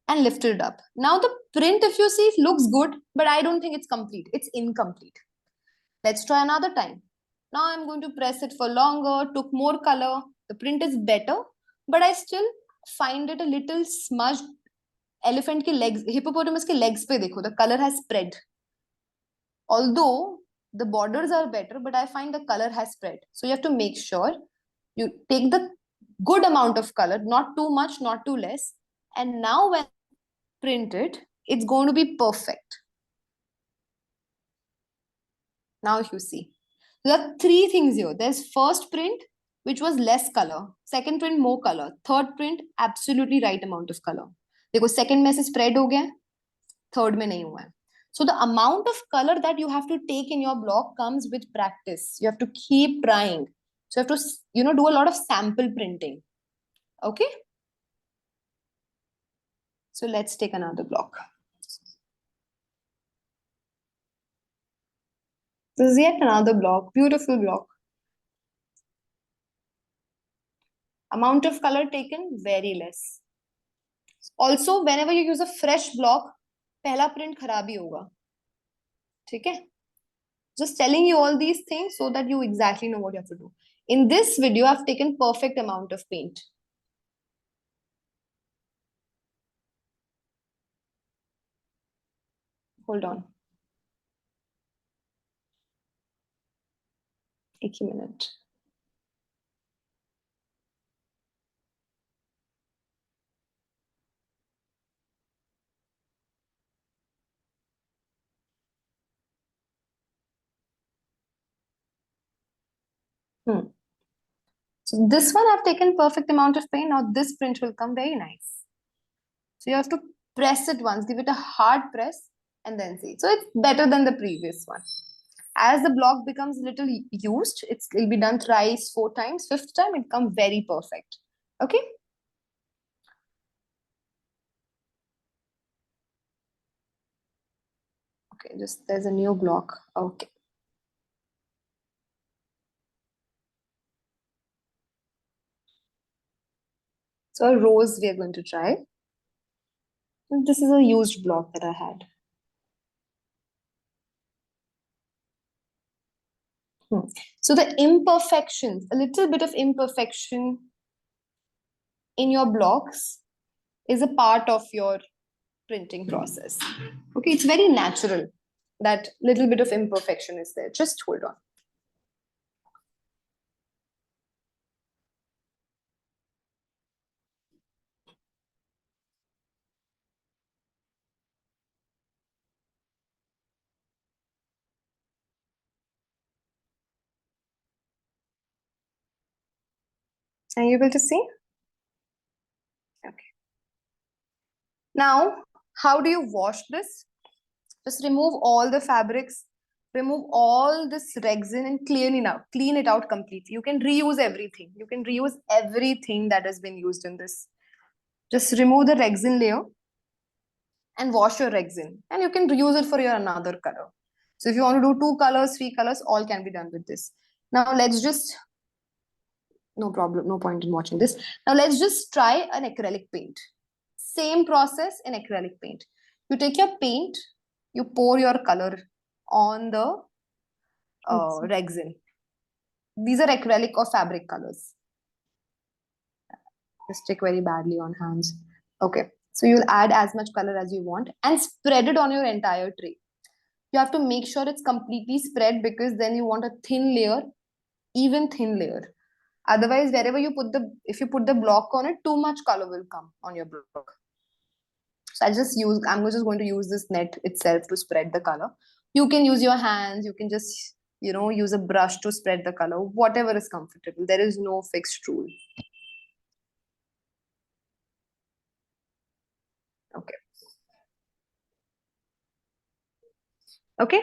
and lifted it up. Now the print, if you see, looks good, but I don't think it's complete. It's incomplete. Let's try another time. Now I'm going to press it for longer, took more color. The print is better, but I still find it a little smudged. Elephant के legs, hippopotamus के legs पे देखो, the color has spread. Although the borders are better, but I find the color has spread. So you have to make sure you take the good amount of color, not too much, not too less. And now when print it, it's going to be perfect. Now if you see, there are three things here. There's first print, which was less color. Second print, more color. Third print, absolutely right amount of color. देखो second में से spread हो गया है, third में नहीं हुआ है. So the amount of color that you have to take in your block comes with practice. You have to keep trying. So you have to, do a lot of sample printing. Okay? So let's take another block. This is yet another block, beautiful block. Amount of color taken, very less. Also, whenever you use a fresh block, पहला print खराब ही होगा. ठीक है? Just telling you all these things so that you exactly know what you have to do. In this video, I've taken perfect amount of paint. Hold on. एक ही minute. So this one I've taken perfect amount of paint. Now this print will come very nice. So you have to press it once, give it a hard press and then see. So it's better than the previous one. As the block becomes a little used, it'll be done thrice, 4 times, 5th time, it comes very perfect. Okay? Okay, there's a new block. Okay. So a rose we are going to try. This is a used block that I had. So the imperfections, a little bit of imperfection in your blocks is a part of your printing process. Okay, it's very natural that little bit of imperfection is there. Just hold on. Are you able to see? Okay. Now, how do you wash this? Just remove all the fabrics, remove all this resin and clean it out completely. You can reuse everything. You can reuse everything that has been used in this. Just remove the resin layer and wash your resin. And you can reuse it for your another color. So if you want to do 2 colors, 3 colors, all can be done with this. Now let's just, no problem, no point in watching this. Now let's just try an acrylic paint. Same process in acrylic paint. You take your paint, you pour your color on the resin. These are acrylic or fabric colors. They stick very badly on hands. Okay, so you'll add as much color as you want and spread it on your entire tray. You have to make sure it's completely spread because then you want a thin layer, even thin layer. Otherwise, wherever you put if you put the block on it, too much color will come on your block. So I'm just going to use this net itself to spread the color. You can use your hands, you can just, use a brush to spread the color, whatever is comfortable. There is no fixed rule. Okay. Okay.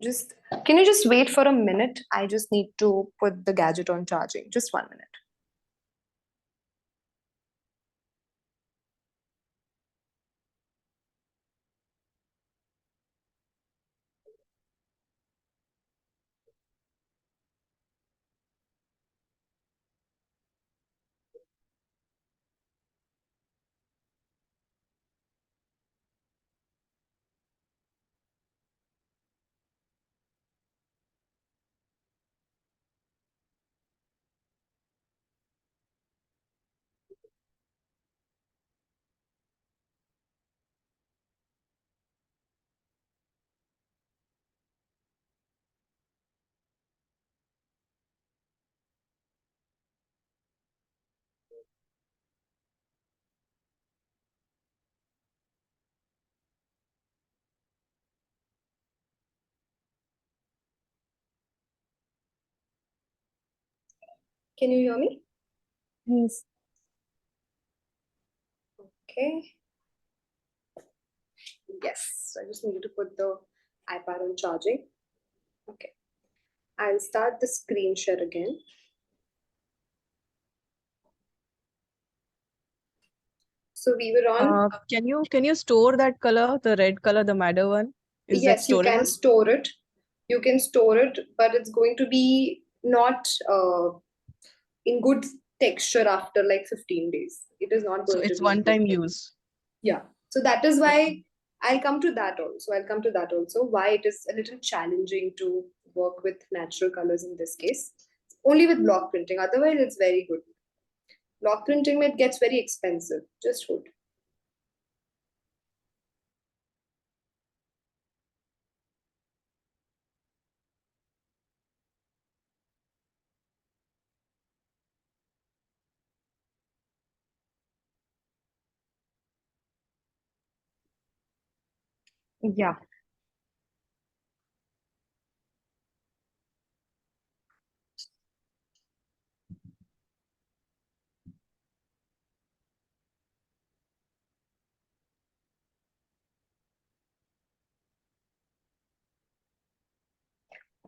Just can you just wait for a minute? I just need to put the gadget on charging. Just 1 minute. Can you hear me? Yes. Okay. Yes, I just needed to put the iPad on charging. Okay. I'll start the screen share again. So we were on. Can you store that color, the red color, the madder one? Is that Yes, you can storable? store it. You can store it, but it's going to be not in good texture after like 15 days. It is not So going to it's be in one good time texture. use. Yeah. So that is Okay. why I'll come to that also. I'll come to that also. Why it is a little challenging to work with natural colors in this case. Only with block printing. Otherwise, it's very good. Block printing it gets very expensive. Just hold. Yeah.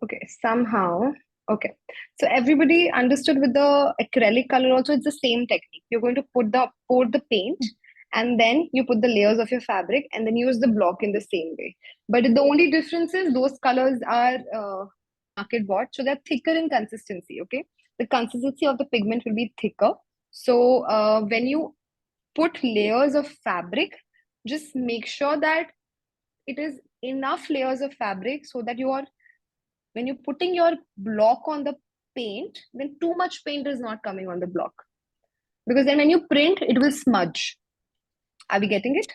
Okay, somehow. Okay. So everybody understood with the acrylic color also, it's the same technique. You're going to pour the paint and then you put the layers of your fabric and then use the block in the same way. But the only difference is those colors are market bought, so they're thicker in consistency. Okay. The consistency of the pigment will be thicker. So when you put layers of fabric, just make sure that it is enough layers of fabric so that you are when you're putting your block on the paint, then too much paint is not coming on the block. Because then when you print, it will smudge. Are we getting it?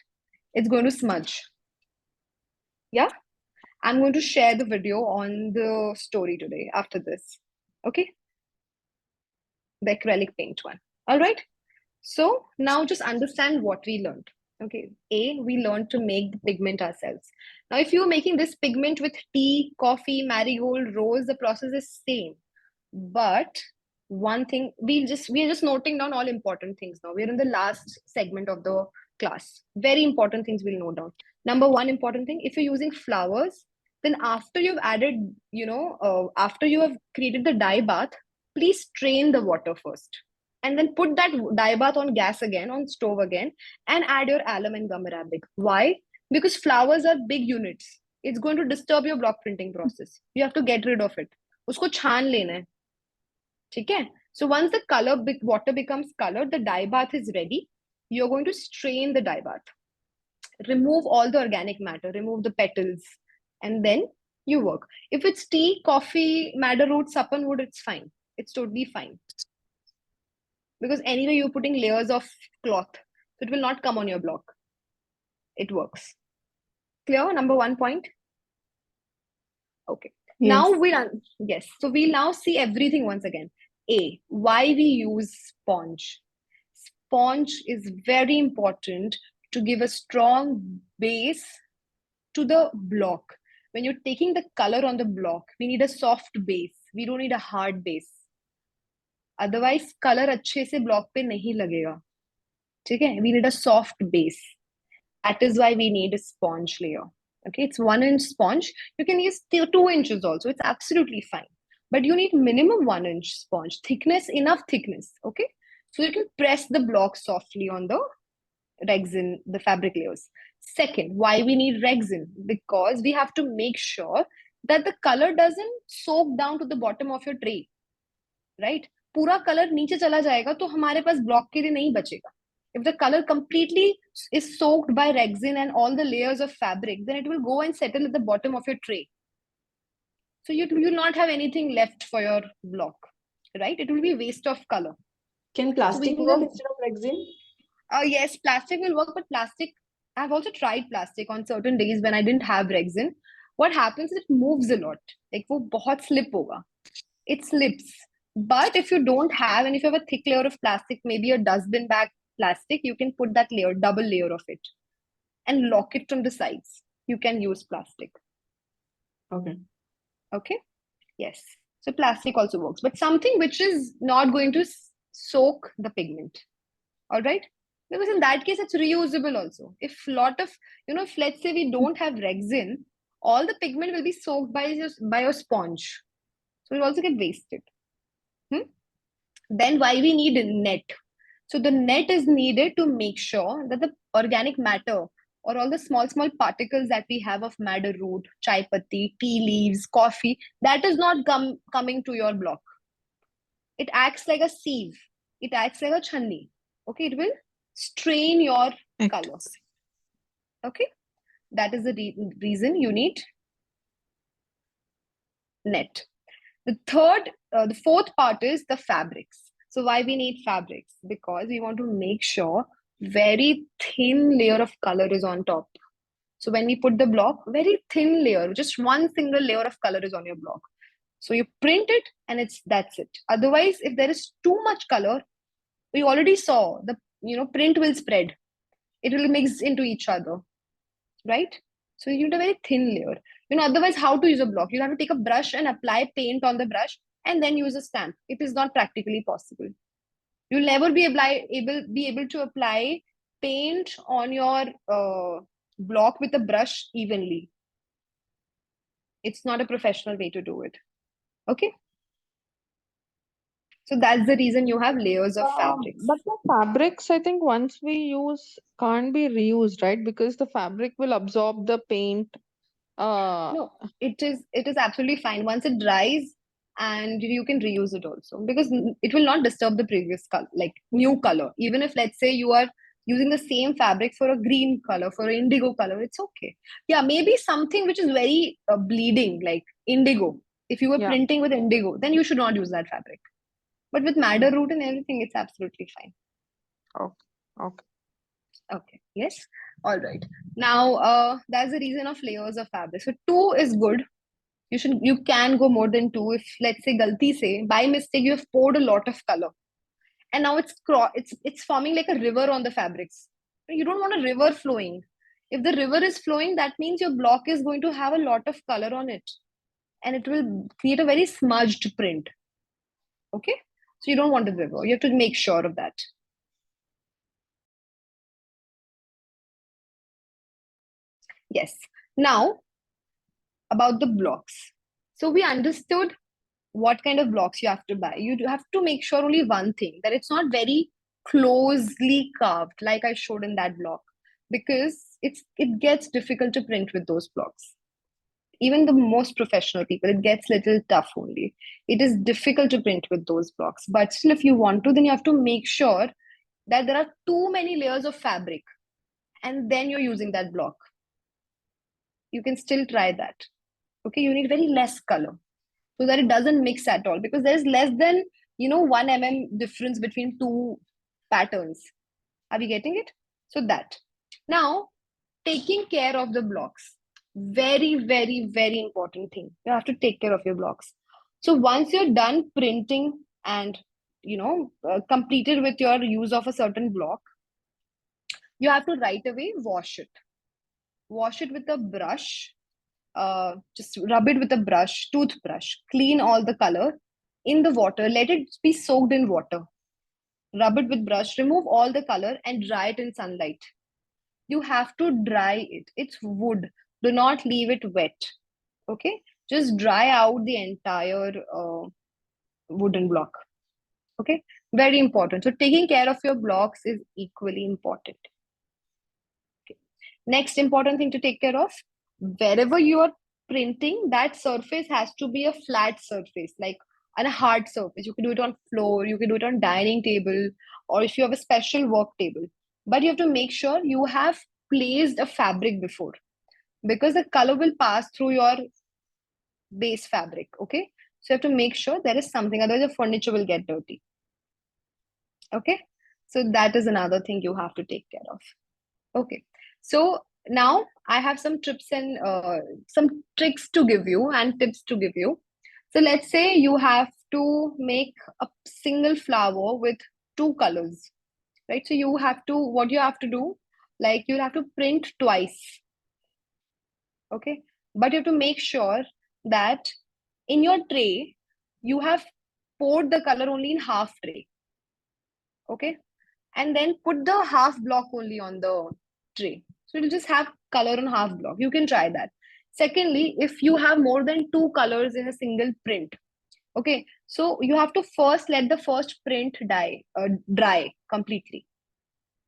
It's going to smudge. Yeah? I'm going to share the video on the story today after this. Okay? The acrylic paint one. All right? So now just understand what we learned. Okay, we learned to make the pigment ourselves. Now, if you're making this pigment with tea, coffee, marigold, rose, the process is same. But one thing we are just noting down all important things now. We're in the last segment of the class. Very important things we'll note down. Number one important thing: if you're using flowers, then after you've added, after you have created the dye bath, please strain the water first and then put that dye bath on gas again, on stove again, and add your alum and gum arabic. Why? Because flowers are big units. It's going to disturb your block printing process. You have to get rid of it. उसको छान लेना है, ठीक है? So once the water becomes colored, the dye bath is ready. You're going to strain the dye bath, remove all the organic matter, remove the petals, and then you work. If it's tea, coffee, madder root, sapan wood, it's fine. It's totally fine. Because anyway, you're putting layers of cloth, so it will not come on your block. It works. Clear? Number 1 point. Okay. Yes. Now yes. So we'll now see everything once again. Why we use sponge. Sponge is very important to give a strong base to the block. When you're taking the color on the block, we need a soft base. We don't need a hard base. Otherwise, color अच्छे से block पे नहीं लगेगा. ठीक है? We need a soft base. That is why we need a sponge layer. Okay, it's 1 inch sponge. You can use 2 inches also. It's absolutely fine. But you need minimum 1 inch sponge. Thickness, enough thickness. Okay. So you can press the block softly on the resin, the fabric layers. Second, why we need resin? Because we have to make sure that the color doesn't soak down to the bottom of your tray. Right? पूरा colour नीचे चला जाएगा तो हमारे पास block के लिए नहीं बचेगा. If the color completely is soaked by resin and all the layers of fabric, then it will go and settle at the bottom of your tray. So you will not have anything left for your block, right? It will be waste of color. Can plastic work instead of resin? Yes, plastic will work, but plastic, I've also tried plastic on certain days when I didn't have resin. What happens is it moves a lot. Like वो बहुत slip होगा. It slips. But if you don't have, and if you have a thick layer of plastic, maybe a dustbin bag plastic, you can put that layer, double layer of it, and lock it from the sides. You can use plastic. Okay. Okay. Yes. So plastic also works, but something which is not going to soak the pigment. All right. Because in that case, it's reusable also. If lot of, if let's say we don't have resin, all the pigment will be soaked by your sponge. So it will also get wasted. Then why we need a net? So the net is needed to make sure that the organic matter or all the small particles that we have of madder root, chai patti, tea leaves, coffee, that is not coming to your block. It acts like a sieve. It acts like a channi. Okay, it will strain your color. Okay, that is the reason you need net. The fourth part is the fabrics. So why we need fabrics? Because we want to make sure very thin layer of color is on top. So when we put the block, very thin layer, just one single layer of color is on your block. So you print it and that's it. Otherwise, if there is too much color, we already saw the print will spread. It will mix into each other, right? So you need a very thin layer. Otherwise, how to use a block? You have to take a brush and apply paint on the brush and then use a stamp. It is not practically possible. You'll never be able to apply paint on your block with a brush evenly. It's not a professional way to do it. Okay. So that's the reason you have layers of fabrics. But the fabrics, I think once we use, can't be reused, right? Because the fabric will absorb the paint. No, it is absolutely fine. Once it dries, and you can reuse it also because it will not disturb the previous color, like new color. Even if let's say you are using the same fabric for a green color, for an indigo color, it's okay. Yeah, maybe something which is very bleeding, like indigo. If you were printing with indigo, then you should not use that fabric. But with madder root and everything, it's absolutely fine. Okay. Okay. Yes. All right. Now, that's the reason of layers of fabric. So 2 is good. You can go more than 2. If let's say galti se by mistake you have poured a lot of color, and now it's forming like a river on the fabrics. You don't want a river flowing. If the river is flowing, that means your block is going to have a lot of color on it, and it will create a very smudged print. Okay. So you don't want a river. You have to make sure of that. Yes. Now, about the blocks. So we understood what kind of blocks you have to buy. You have to make sure only one thing, that it's not very closely carved like I showed in that block, because it gets difficult to print with those blocks. Even the most professional people, it gets little tough only. It is difficult to print with those blocks. But still, if you want to, then you have to make sure that there are too many layers of fabric and then you're using that block. You can still try that. Okay, you need very less color so that it doesn't mix at all, because there's less than 1 mm difference between two patterns. Are we getting it? So that. Now, taking care of the blocks, very, very, very important thing. You have to take care of your blocks. So once you're done printing and completed with your use of a certain block, you have to right away wash it with a brush. Just rub it with a brush, toothbrush, clean all the color in the water, let it be soaked in water. Rub it with brush, remove all the color and dry it in sunlight. You have to dry it. It's wood. Do not leave it wet. Okay, just dry out the entire wooden block. Okay, very important. So taking care of your blocks is equally important. Next important thing to take care of, wherever you are printing, that surface has to be a flat surface, like on a hard surface. You can do it on floor, you can do it on dining table, or if you have a special work table. But you have to make sure you have placed a fabric before, because the color will pass through your base fabric. Okay, so you have to make sure there is something, otherwise the furniture will get dirty. Okay, so that is another thing you have to take care of. Okay, so now I have some tips and some tricks to give you and tips to give you. So let's say you have to make a single flower with two colors, right? So you have to, what you have to do, like you'll have to print twice. Okay, but you have to make sure that in your tray you have poured the color only in half tray. Okay, and then put the half block only on the tray. So it'll just have color on half block. You can try that. Secondly, if you have more than two colors in a single print, okay, so you have to first let the first print dry completely.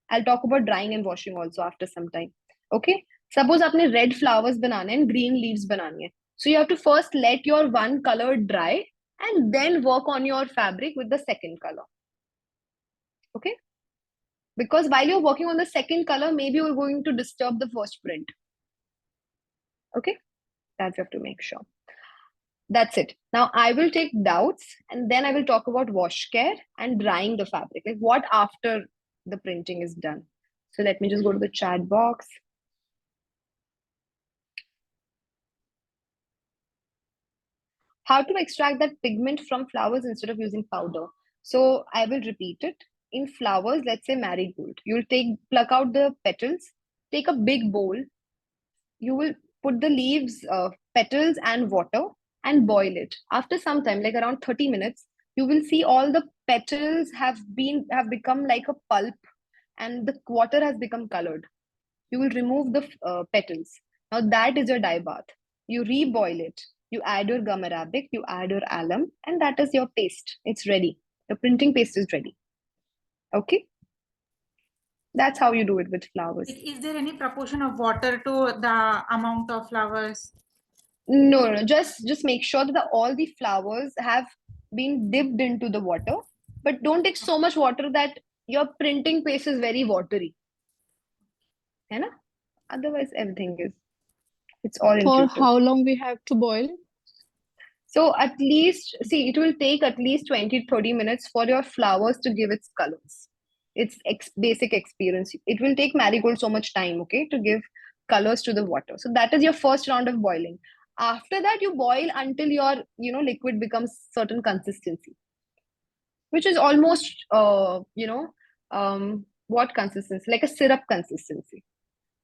I'll talk about drying and washing also after some time. Okay, suppose आपने red flowers बनाने and green leaves बनानी है. So you have to first let your one color dry and then work on your fabric with the second color. Okay, because while you're working on the second color, maybe you're going to disturb the first print. Okay, that you have to make sure. That's it. Now I will take doubts and then I will talk about wash care and drying the fabric, like what after the printing is done. So let me just go to the chat box. How to extract that pigment from flowers instead of using powder. So I will repeat it. In flowers, let's say marigold, you'll pluck out the petals, take a big bowl, you will put the leaves, petals and water and boil it. After some time, like around 30 minutes, you will see all the petals have become like a pulp and the water has become colored. You will remove the petals. Now that is your dye bath. You reboil it. You add your gum arabic, you add your alum, and that is your paste. It's ready. The printing paste is ready. Okay? That's how you do it with flowers. Is there any proportion of water to the amount of flowers? No. Just make sure that all the flowers have been dipped into the water, but don't take so much water that your printing paste is very watery. है ना? Otherwise, everything is, it's all For intuitive. how long we have to boil? So at least, see, it will take at least 20 30 minutes for your flowers to give its colors. It's basic experience. It will take marigold so much time, okay, to give colors to the water. So that is your first round of boiling. After that, you boil until your, liquid becomes certain consistency, which is almost, what consistency? Like a syrup consistency,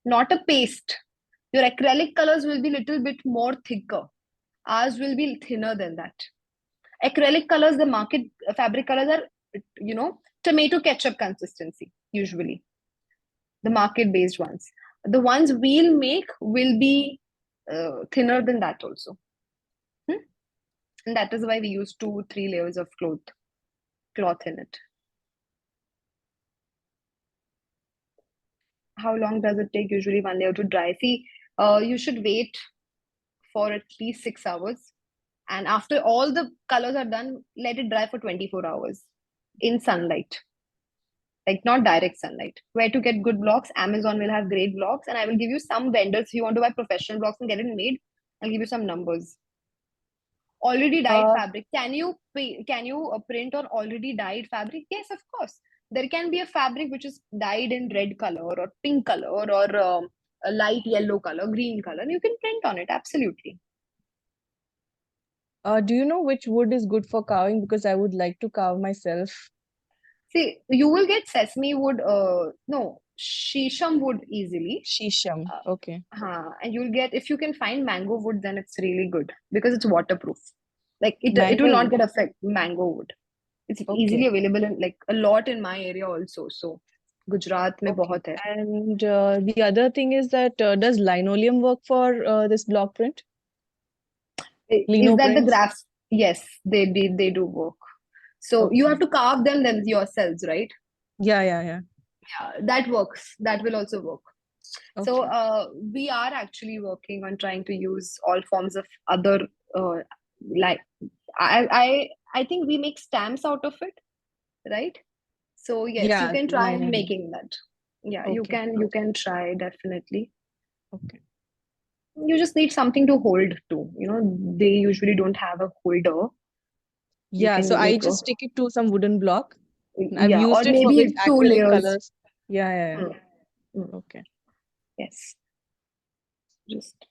not a paste. Your acrylic colors will be little bit more thicker. Ours will be thinner than that. Acrylic colors, the market fabric colors are, tomato ketchup consistency, usually. The market-based ones. The ones we'll make will be thinner than that also. And that is why we use 2-3 layers of cloth in it. How long does it take? Usually 1 layer to dry. See, you should wait for at least 6 hours. And after all the colors are done, let it dry for 24 hours in sunlight. Like not direct sunlight. Where to get good blocks? Amazon will have great blocks, and I will give you some vendors. If you want to buy professional blocks and get it made, I'll give you some numbers. Already dyed fabric. Can you print on already dyed fabric? Yes, of course. There can be a fabric which is dyed in red color or pink color or a light yellow color, green color. You can print on it, absolutely. Do you know which wood is good for carving? Because I would like to carve myself. See, you will get sesame wood, no, shisham wood easily. Shisham, okay. And you'll get, if you can find mango wood, then it's really good because it's waterproof. Like it will not get affected. Mango wood. It's easily available in like a lot in my area also. So Gujarat में Okay. बहुत है. And the other thing is that does linoleum work for this block print? Is Lino that the prints? graphs? Yes, they do work. So you Okay. have to carve them yourselves, right? Yeah. Yeah, that works. That will also work. So Okay. we are actually working on trying to use all forms of other like I think we make stamps out of it, right? So yes, you Yeah, can try linoleum. making that. Yeah, you Okay. can try definitely. Okay. You just need something to hold to. You know, they usually don't have a holder. You Yeah, so can I make a just stick it to some wooden block. I've yeah, or used it for with maybe two acrylic layers. colors. Yeah. Mm, mm, Okay. yes, just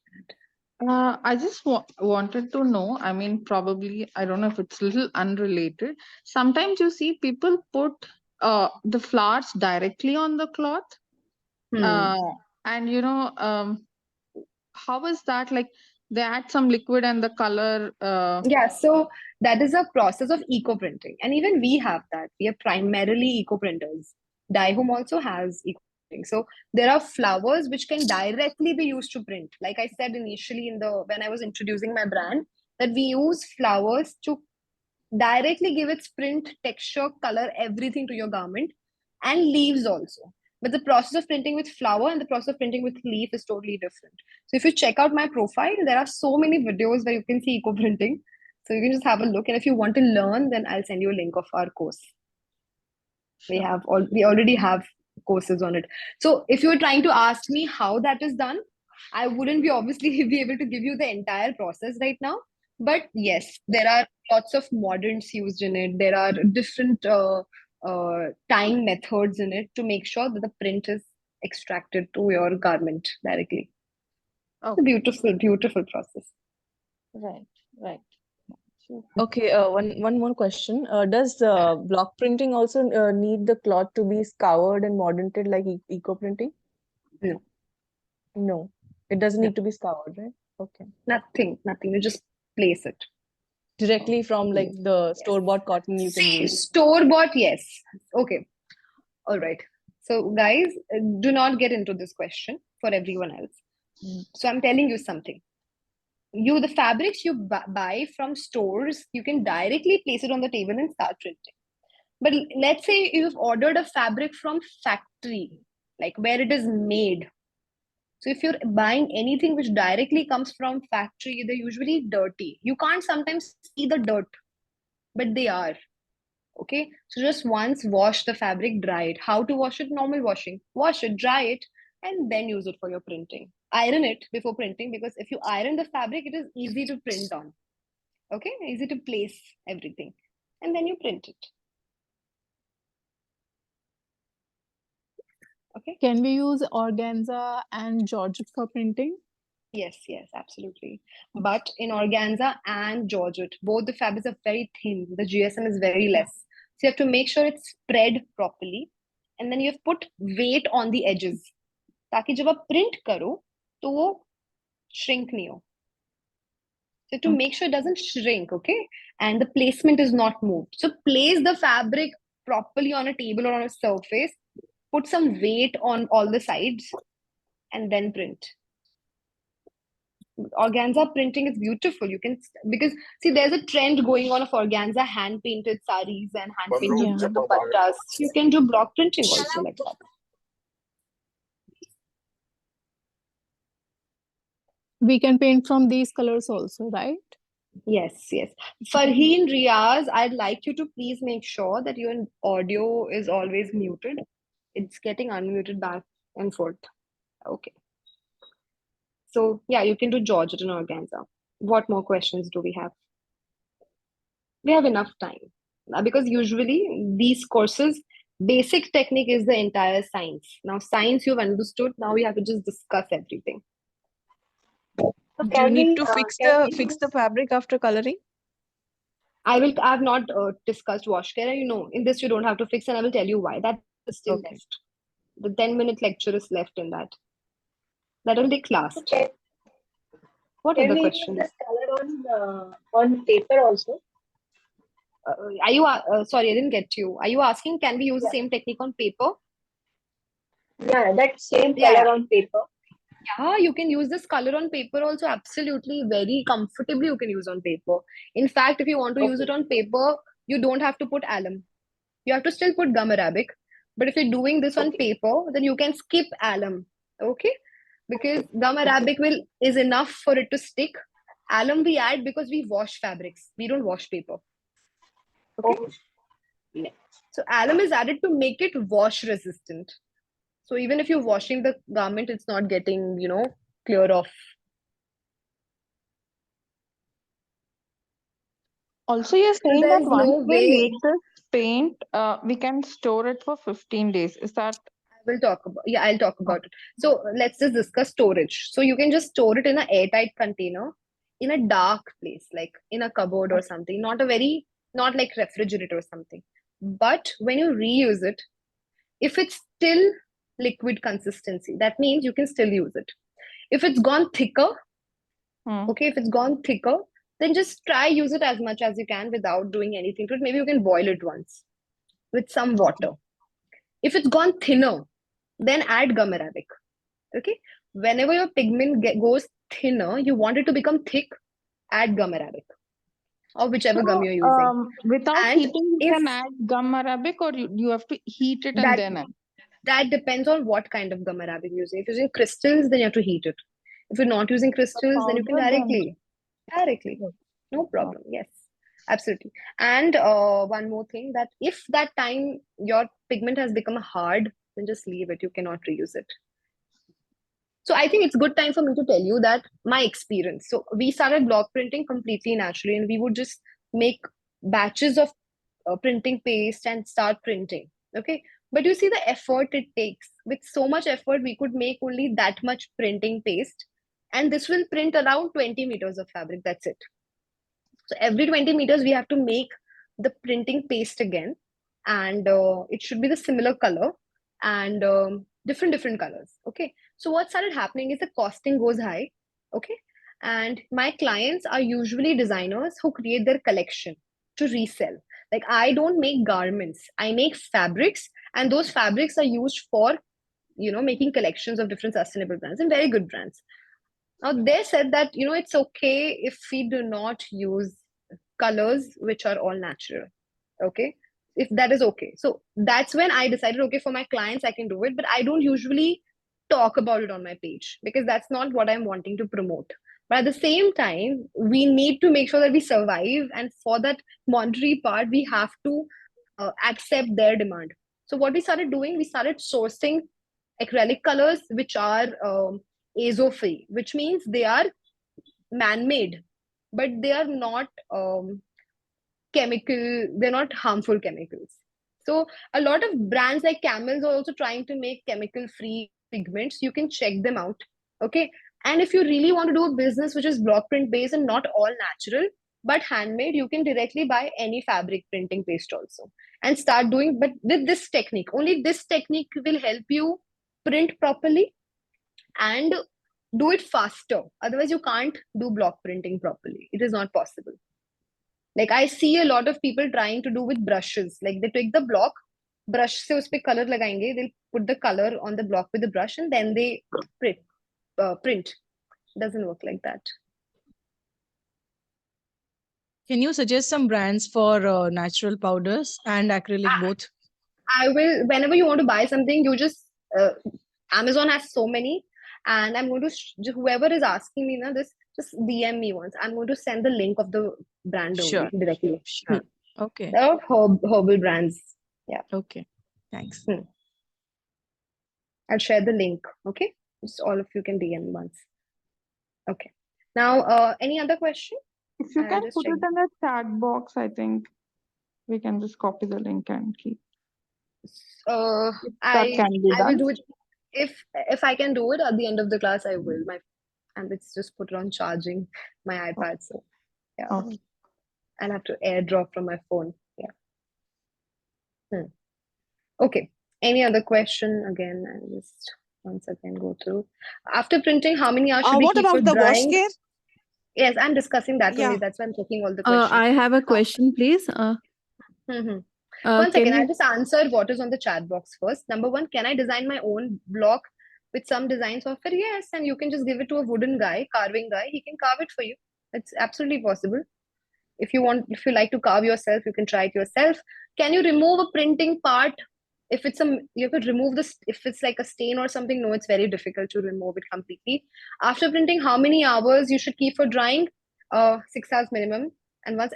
I just wanted to know. I mean, probably, I don't know if it's a little unrelated. Sometimes you see people put the flowers directly on the cloth. hmm. Uh, and how is that? Like they add some liquid and the color. Yeah, so that is a process of eco printing, and even we have that. We are primarily eco printers. Dye also has eco printing. So there are flowers which can directly be used to print. Like I said initially in the when I was introducing my brand, that we use flowers to directly give its print, texture, color, everything to your garment, and leaves also. But the process of printing with flower and the process of printing with leaf is totally different. So if you check out my profile, there are so many videos where you can see eco printing. So you can just have a look. And if you want to learn, then I'll send you a link of our course. We already have courses on it. So if you were trying to ask me how that is done, I wouldn't be obviously be able to give you the entire process right now. But yes, there are lots of moderns used in it. There are different tying methods in it to make sure that the print is extracted to your garment directly. It's a Okay. beautiful process. Right. Sure. Okay, one more question. Does block printing also need the cloth to be scoured and mordanted like eco printing? No, No, it doesn't no, need to be scoured, right? Okay. nothing. You just place it. Directly from like the store-bought cotton you can See, use. store bought, yes. Okay. All right. So, guys, do not get into this question for everyone else. So, I'm telling you something. The fabrics you buy from stores, you can directly place it on the table and start printing. But let's say you've ordered a fabric from factory, like where it is made. So, if you're buying anything which directly comes from factory, they're usually dirty. You can't sometimes see the dirt, but they are. Okay, so just once wash the fabric, dry it. How to wash it? Normal washing. Wash it, dry it, and then use it for your printing. Iron it before printing, because if you iron the fabric, it is easy to print on. Okay, easy to place everything, and then you print it. Okay. Can we use organza and georgette for printing? Yes, absolutely. But in organza and georgette, both the fabrics are very thin. The GSM is very less. So you have to make sure it's spread properly. And then you have put weight on the edges. ताकि जब आप print करो तो वो shrink नहीं हो. So to make sure it doesn't shrink, okay? And the placement is not moved. So place the fabric properly on a table or on a surface. Put some weight on all the sides and then print. Organza printing is beautiful. You can, because see, there's a trend going on of organza hand painted saris and hand painted Yeah. dupattas. You can do block printing also like that. We can paint from these colors also, right? Yes. Farheen Riaz, I'd like you to please make sure that your audio is always muted. It's getting unmuted back and forth. Okay. So yeah, you can do georgette and organza. What more questions do we have? We have enough time. Because usually these courses, basic technique is the entire science. Now science you've understood, now we have to just discuss everything. So Do you can need we to can we fix the fabric after coloring? I've not discussed wash care. In this you don't have to fix, and I will tell you why. That is still Okay. left. The 10-minute lecture is left in that. That will take last. Okay. What Can other we use questions? this color on paper also? Are you sorry, I didn't get you. Are you asking, can we use the Yeah. same technique on paper? Yeah, that same Yeah, color yeah. on paper. Yeah, you can use this color on paper also absolutely very comfortably. You can use on paper. In fact, if you want to use it Okay. on paper, you don't have to put alum. You have to still put gum arabic. But if you're doing this on Okay. paper, then you can skip alum. Okay? Because gum Okay. arabic will is enough for it to stick. Alum we add because we wash fabrics. We don't wash paper. Okay? Okay. Yeah. So alum is added to make it wash resistant. So even if you're washing the garment, it's not getting, clear off. Also, you're So saying that there's once no we way. make this paint, we can store it for 15 days. Is that I'll talk about it. So let's just discuss storage. So you can just store it in an airtight container in a dark place, like in a cupboard or something, not like refrigerator or something. But when you reuse it, if it's still liquid consistency, that means you can still use it. If it's gone thicker, Hmm. okay, if it's gone thicker, then just try use it as much as you can without doing anything to it. Maybe you can boil it once with some water. If it's gone thinner, then add gum arabic. Okay, whenever your pigment goes thinner, you want it to become thick, add gum arabic or whichever gum So, you're using. without And heating, you if can add gum arabic, or you have to heat it and that then add? that depends on what kind of gum arabic you're using. If you're using crystals, then you have to heat it. If you're not using The crystals, then you can powder then. directly, Yes. no problem. Yes, absolutely. And one more thing, that if that time your pigment has become hard, then just leave it. You cannot reuse it. So I think it's good time for me to tell you that my experience. So we started block printing completely naturally, and we would just make batches of printing paste and start printing. Okay, but you see the effort it takes. With so much effort, we could make only that much printing paste, and this will print around 20 meters of fabric. That's it. So every 20 meters, we have to make the printing paste again, and it should be the similar color and different colors. Okay. So what started happening is the costing goes high. Okay. And my clients are usually designers who create their collection to resell. Like I don't make garments, I make fabrics, and those fabrics are used for making collections of different sustainable brands and very good brands. Now they said that it's okay if we do not use colors which are all natural. Okay, if that is okay. So that's when I decided, okay, for my clients I can do it, but I don't usually talk about it on my page because that's not what I'm wanting to promote. But at the same time, we need to make sure that we survive, and for that monetary part, we have to accept their demand. So what we started doing, we started sourcing acrylic colors which are azo free, which means they are man-made, but they are not they're not harmful chemicals. So a lot of brands like Camels are also trying to make chemical free pigments. You can check them out. Okay. And if you really want to do a business which is block print based and not all natural but handmade, you can directly buy any fabric printing paste also and start doing. But with this technique, only this technique will help you print properly and do it faster. Otherwise, you can't do block printing properly. It is not possible. Like I see a lot of people trying to do with brushes. Like they take the block, brush se uspe color lagayenge. They'll put the color on the block with the brush and then they print. Print. Doesn't work like that. Can you suggest some brands for natural powders and acrylic both? I will. Whenever you want to buy something, you just Amazon has so many, and I'm going to whoever is asking me now this, just DM me once. I'm going to send the link of the brand Sure, only directly. sure. Okay, There are herbal brands. Yeah. okay. Thanks. I'll share the link. Okay. Just all of you can DM once. Okay. Now, any other question? If you I'll can just put check. it in the chat box, I think we can just copy the link and keep. If that can be I will done. do it if I can do it at the end of the class. I will. And it's just put it on charging my iPad. So yeah, Okay. I'll have to airdrop from my phone. Yeah. Okay. Any other question? Again, I'll just once again go through. After printing, how many hours should we What keep for about the wash drying? care? Yes, I'm discussing that only. Yeah. That's why I'm taking all the questions. I have a question, please. Mm-hmm. One second, Can I'll just answer what is on the chat box first. Number one, can I design my own block with some design software? Yes, and you can just give it to a wooden guy, carving guy. He can carve it for you. It's absolutely possible. If you like to carve yourself, you can try it yourself. Can you remove a printing part? If it's you could remove this, if it's like a stain or something. No, it's very difficult to remove it completely. After printing, how many hours you should keep for drying? 6 hours minimum. And once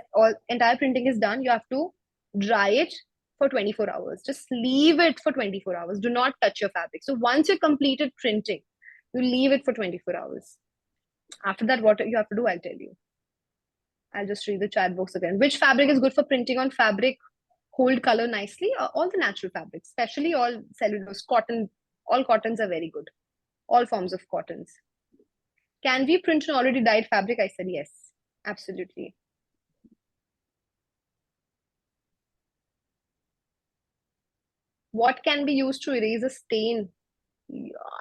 entire printing is done, you have to dry it for 24 hours. Just leave it for 24 hours. Do not touch your fabric. So once you completed printing, you leave it for 24 hours. After that, what you have to do, I'll tell you. I'll just read the chat box again. Which fabric is good for printing on fabric? Hold color nicely. All the natural fabrics, especially all cellulose, cotton. All cottons are very good. All forms of cottons. Can we print an already dyed fabric? I said yes, absolutely. What can be used to erase a stain?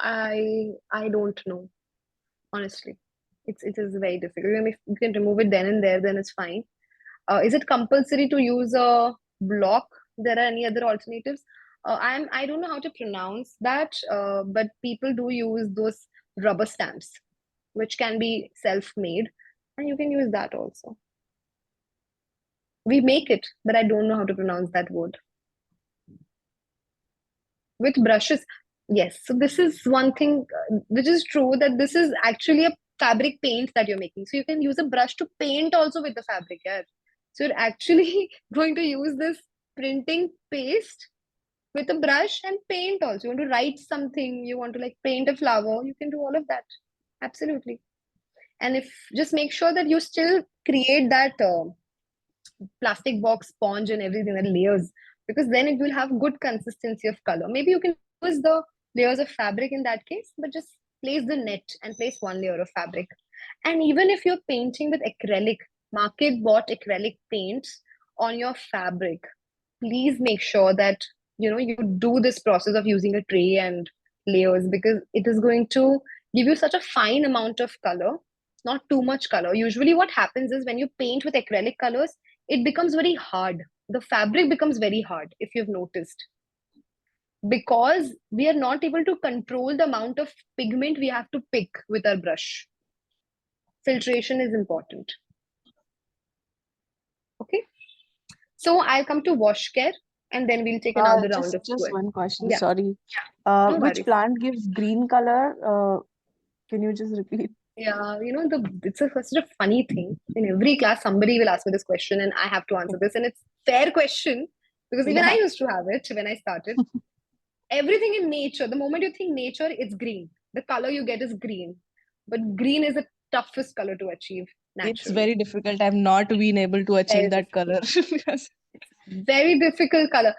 I don't know, honestly. It is very difficult. I mean, if you can remove it then and there, then it's fine. Is it compulsory to use a block? There are any other alternatives? I don't know how to pronounce that, but people do use those rubber stamps, which can be self-made, and you can use that also. We make it, but I don't know how to pronounce that word. With brushes, yes. So this is one thing which is true, that this is actually a fabric paint that you're making. So you can use a brush to paint also with the fabric. Yeah. So you're actually going to use this printing paste with a brush and paint also. You want to write something, you want to like paint a flower, you can do all of that. Absolutely. And if just make sure that you still create that plastic box sponge and everything, that layers, because then it will have good consistency of color. Maybe you can use the layers of fabric in that case, but just place the net and place one layer of fabric. And even if you're painting with acrylic, market bought acrylic paints on your fabric, please make sure that you do this process of using a tray and layers, because it is going to give you such a fine amount of color, not too much color. Usually what happens is when you paint with acrylic colors, it becomes very hard. The fabric becomes very hard, if you've noticed, because we are not able to control the amount of pigment we have to pick with our brush. Filtration is important. Okay, so I'll come to wash care, and then we'll take another round of Just Q&A. one question, Yeah. sorry. No Which worries. plant gives green color? Can you just repeat? Yeah, it's such a funny thing. In every class, somebody will ask me this question, and I have to answer this. And it's fair question, because even I Yeah. used to have it when I started. Everything in nature, the moment you think nature, it's green. The color you get is green. But green is the toughest color to achieve It's naturally. very difficult. I've not been able to achieve that color. Because Very difficult color.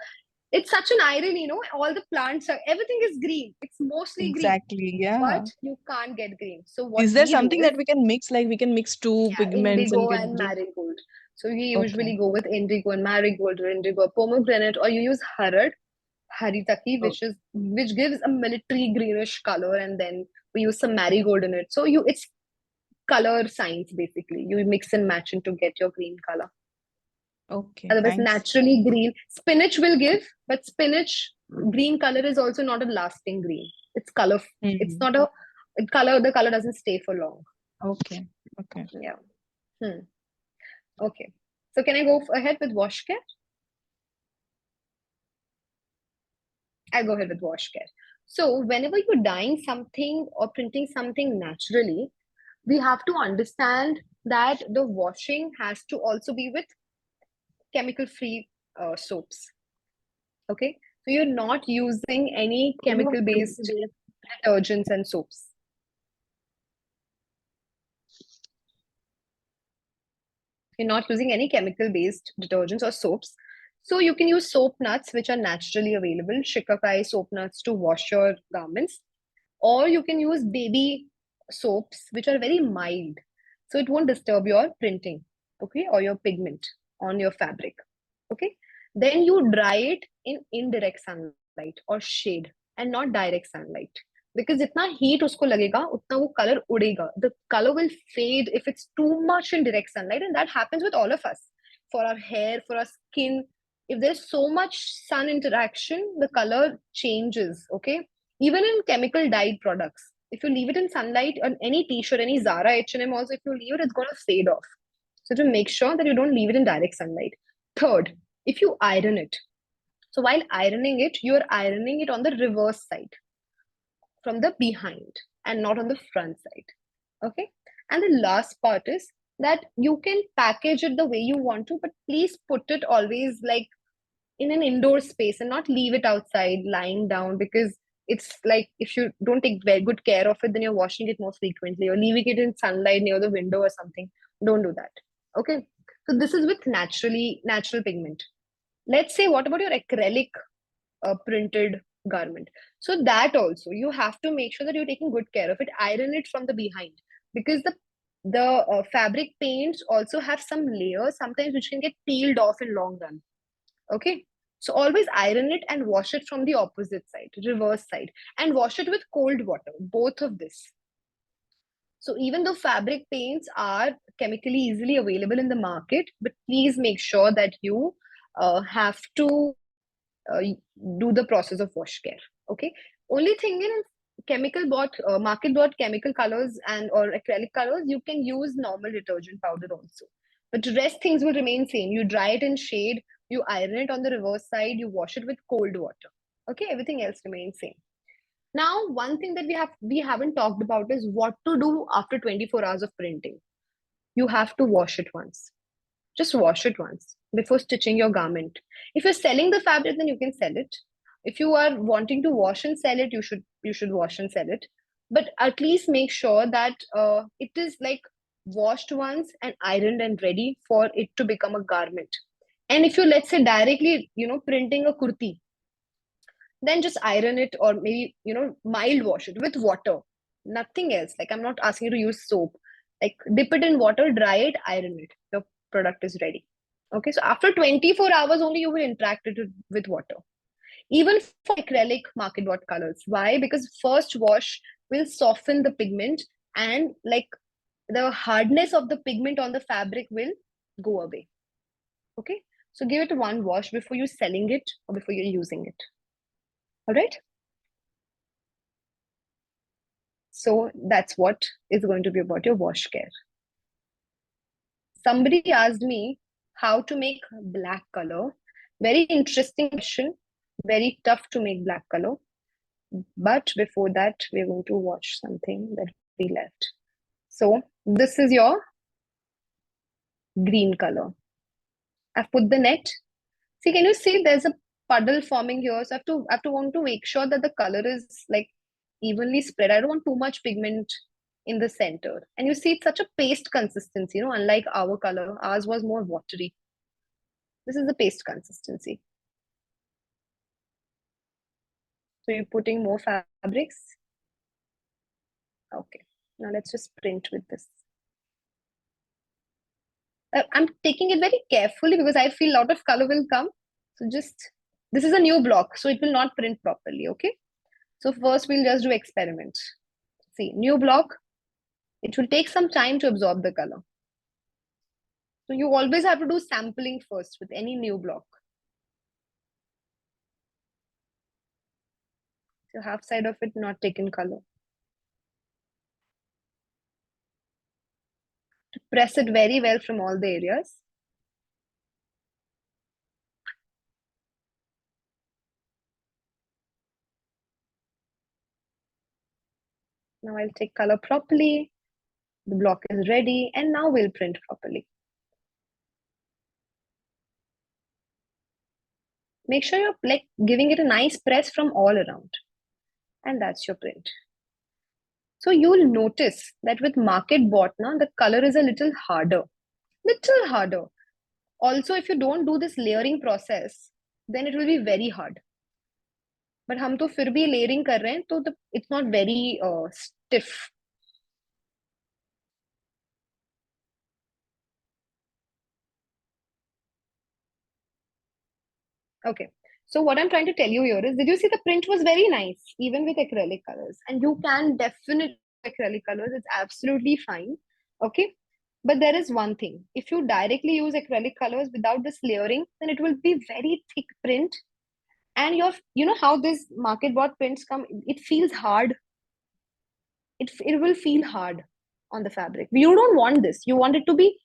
It's such an irony, all the plants everything is green. It's mostly green, exactly, yeah. but you can't get green. So what Is there we do something is, that we can mix? Like we can mix two pigments and indigo get and green? marigold. So we Okay. usually go with indigo and marigold, or indigo pomegranate, or you use haritaki, which gives a military greenish color, and then we use some marigold in it. So it's color science basically. You mix and match to get your green color. Okay, Otherwise, thanks. naturally green. Spinach will give, but spinach green color is also not a lasting green. It's color. It's not a color. The color doesn't stay for long. Okay. Okay. Yeah. Okay. So can I go ahead with wash care? I'll go ahead with wash care. So whenever you're dyeing something or printing something naturally, we have to understand that the washing has to also be with chemical-free soaps. Okay, so you're not using any chemical-based detergents and soaps. You're not using any chemical-based detergents or soaps. So you can use soap nuts, which are naturally available, shikakai soap nuts, to wash your garments. Or you can use baby soaps, which are very mild. So it won't disturb your printing, okay, or your pigment on your fabric. Okay. Then you dry it in indirect sunlight or shade, and not direct sunlight. Because जितना heat उसको लगेगा, उतना वो color उड़ेगा. The color will fade if it's too much in direct sunlight, and that happens with all of us. For our hair, for our skin, if there's so much sun interaction, the color changes, okay? Even in chemical dyed products, if you leave it in sunlight on any t-shirt, any Zara, H&M also, if you leave it, it's going to fade off. So to make sure that you don't leave it in direct sunlight. Third, if you iron it, so while ironing it, you're ironing it on the reverse side, from the behind and not on the front side. Okay. And the last part is that you can package it the way you want to, but please put it always like in an indoor space and not leave it outside lying down, because it's like if you don't take very good care of it, then you're washing it more frequently or leaving it in sunlight near the window or something. Don't do that. Okay. So this is with natural pigment. Let's say, what about your acrylic printed garment? So that also you have to make sure that you're taking good care of it. Iron it from the behind, because the fabric paints also have some layers sometimes which can get peeled off in long run. Okay, so always iron it and wash it from the opposite side, reverse side, and wash it with cold water, both of this. So even though fabric paints are chemically easily available in the market, but please make sure that you have to do the process of wash care. Okay. Only thing in chemical bought market bought chemical colors and or acrylic colors, you can use normal detergent powder also. But the rest things will remain same. You dry it in shade, you iron it on the reverse side, you wash it with cold water. Okay, everything else remains same. Now, one thing that we haven't talked about is what to do after 24 hours of printing. You have to wash it once. Just wash it once before stitching your garment. If you're selling the fabric, then you can sell it. If you are wanting to wash and sell it, you should wash and sell it. But at least make sure that it is like washed once and ironed and ready for it to become a garment. And if you, let's say, directly printing a kurti, then just iron it, or maybe mild wash it with water, nothing else. Like, I'm not asking you to use soap. Like, dip it in water, dry it, iron it, your product is ready. Okay, so after 24 hours only you will interact it with water, even for acrylic market bought colors. Why? Because first wash will soften the pigment, and like the hardness of the pigment on the fabric will go away. Okay, so give it one wash before you're selling it or before you're using it. All right. So that's what is going to be about your wash care. Somebody asked me how to make black color. Very interesting question. Very tough to make black color. But before that, we're going to watch something that we left. So this is your green color. I've put the net. See, can you see there's a puddle forming here? So I have to want to make sure that the color is like evenly spread. I don't want too much pigment in the center. And you see, it's such a paste consistency, unlike our color. Ours was more watery. This is the paste consistency. So you're putting more fabrics. Okay, now let's just print with this. I'm taking it very carefully because I feel a lot of color will come. So this is a new block, so it will not print properly, okay? So first we'll just do experiment. See, new block, it will take some time to absorb the color. So you always have to do sampling first with any new block. So half side of it not taken color. To press it very well from all the areas. Now I'll take color properly. The block is ready, and now we'll print properly. Make sure you're like giving it a nice press from all around. And that's your print. So you'll notice that with market bought now, the color is a little harder. Little harder. Also, if you don't do this layering process, then it will be very hard. But हम तो फिर भी layering कर रहे हैं, तो it's not very stiff. Okay. So what I'm trying to tell you here is, did you see the print was very nice, even with acrylic colors? And you can definitely acrylic colors. It's absolutely fine. Okay. But there is one thing. If you directly use acrylic colors without this layering, then it will be very thick print. And you know how this market bought prints come, it feels hard. It will feel hard on the fabric. You don't want this. You want it to be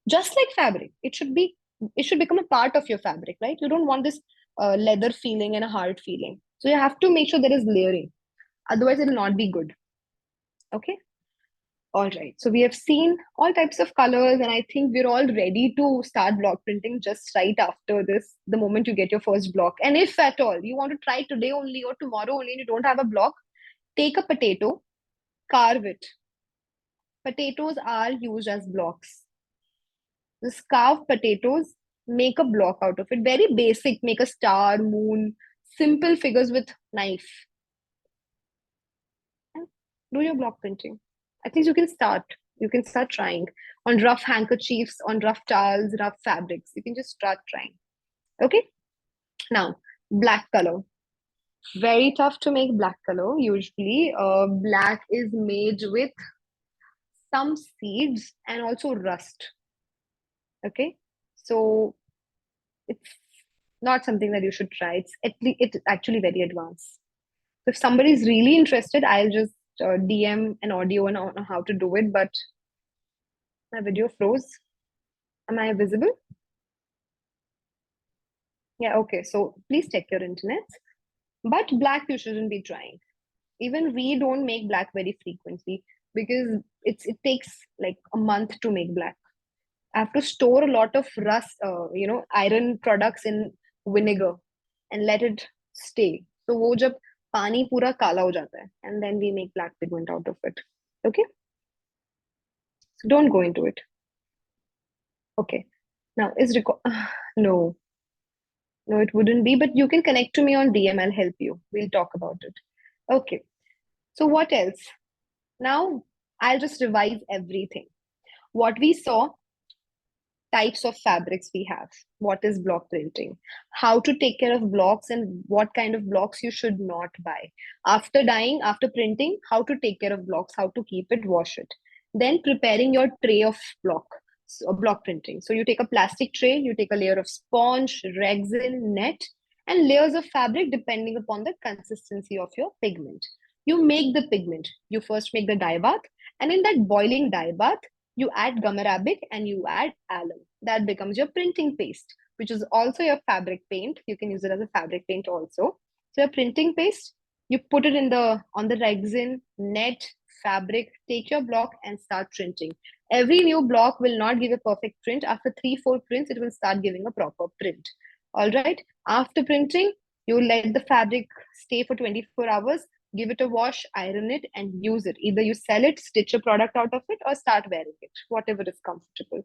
just like fabric. It should become a part of your fabric, right? You don't want this leather feeling and a hard feeling. So you have to make sure there is layering. Otherwise, it will not be good. Okay. All right. So we have seen all types of colors, and I think we're all ready to start block printing just right after this, the moment you get your first block. And if at all you want to try today only or tomorrow only and you don't have a block, take a potato, carve it. Potatoes are used as blocks. Just carve potatoes, make a block out of it. Very basic, make a star, moon, simple figures with knife. Do your block printing. At least you can start. You can start trying on rough handkerchiefs, on rough towels, rough fabrics. You can just start trying. Okay. Now, black color. Very tough to make black color. Usually, black is made with some seeds and also rust. Okay. So it's not something that you should try. It's actually very advanced. So if somebody is really interested, I'll just DM an audio on how to do it. But my video froze. Am I visible? Yeah, okay. So please check your internet. But black you shouldn't be trying. Even we don't make black very frequently because it takes like a month to make black. I have to store a lot of rust, iron products in vinegar and let it stay. So वो जब पानी पूरा काला हो जाता है, and then we make black pigment out of it. Okay? So don't go into it. Okay. Now no. No, it wouldn't be, but you can connect to me on DM. I'll help you. We'll talk about it. Okay. So what else? Now I'll just revise everything. What we saw, types of fabrics we have, what is block printing, how to take care of blocks, and what kind of blocks you should not buy. After dyeing, after printing, how to take care of blocks, how to keep it, wash it. Then preparing your tray of block printing. So you take a plastic tray, you take a layer of sponge, resin, net, and layers of fabric depending upon the consistency of your pigment. You make the pigment. You first make the dye bath, and in that boiling dye bath, you add gum arabic and you add alum. That becomes your printing paste, which is also your fabric paint. You can use it as a fabric paint also. So your printing paste, you put it on the resin, net, fabric, take your block and start printing. Every new block will not give a perfect print. After 3-4 prints, it will start giving a proper print. All right. After printing, you let the fabric stay for 24 hours, give it a wash, iron it, and use it. Either you sell it, stitch a product out of it, or start wearing it, whatever is comfortable.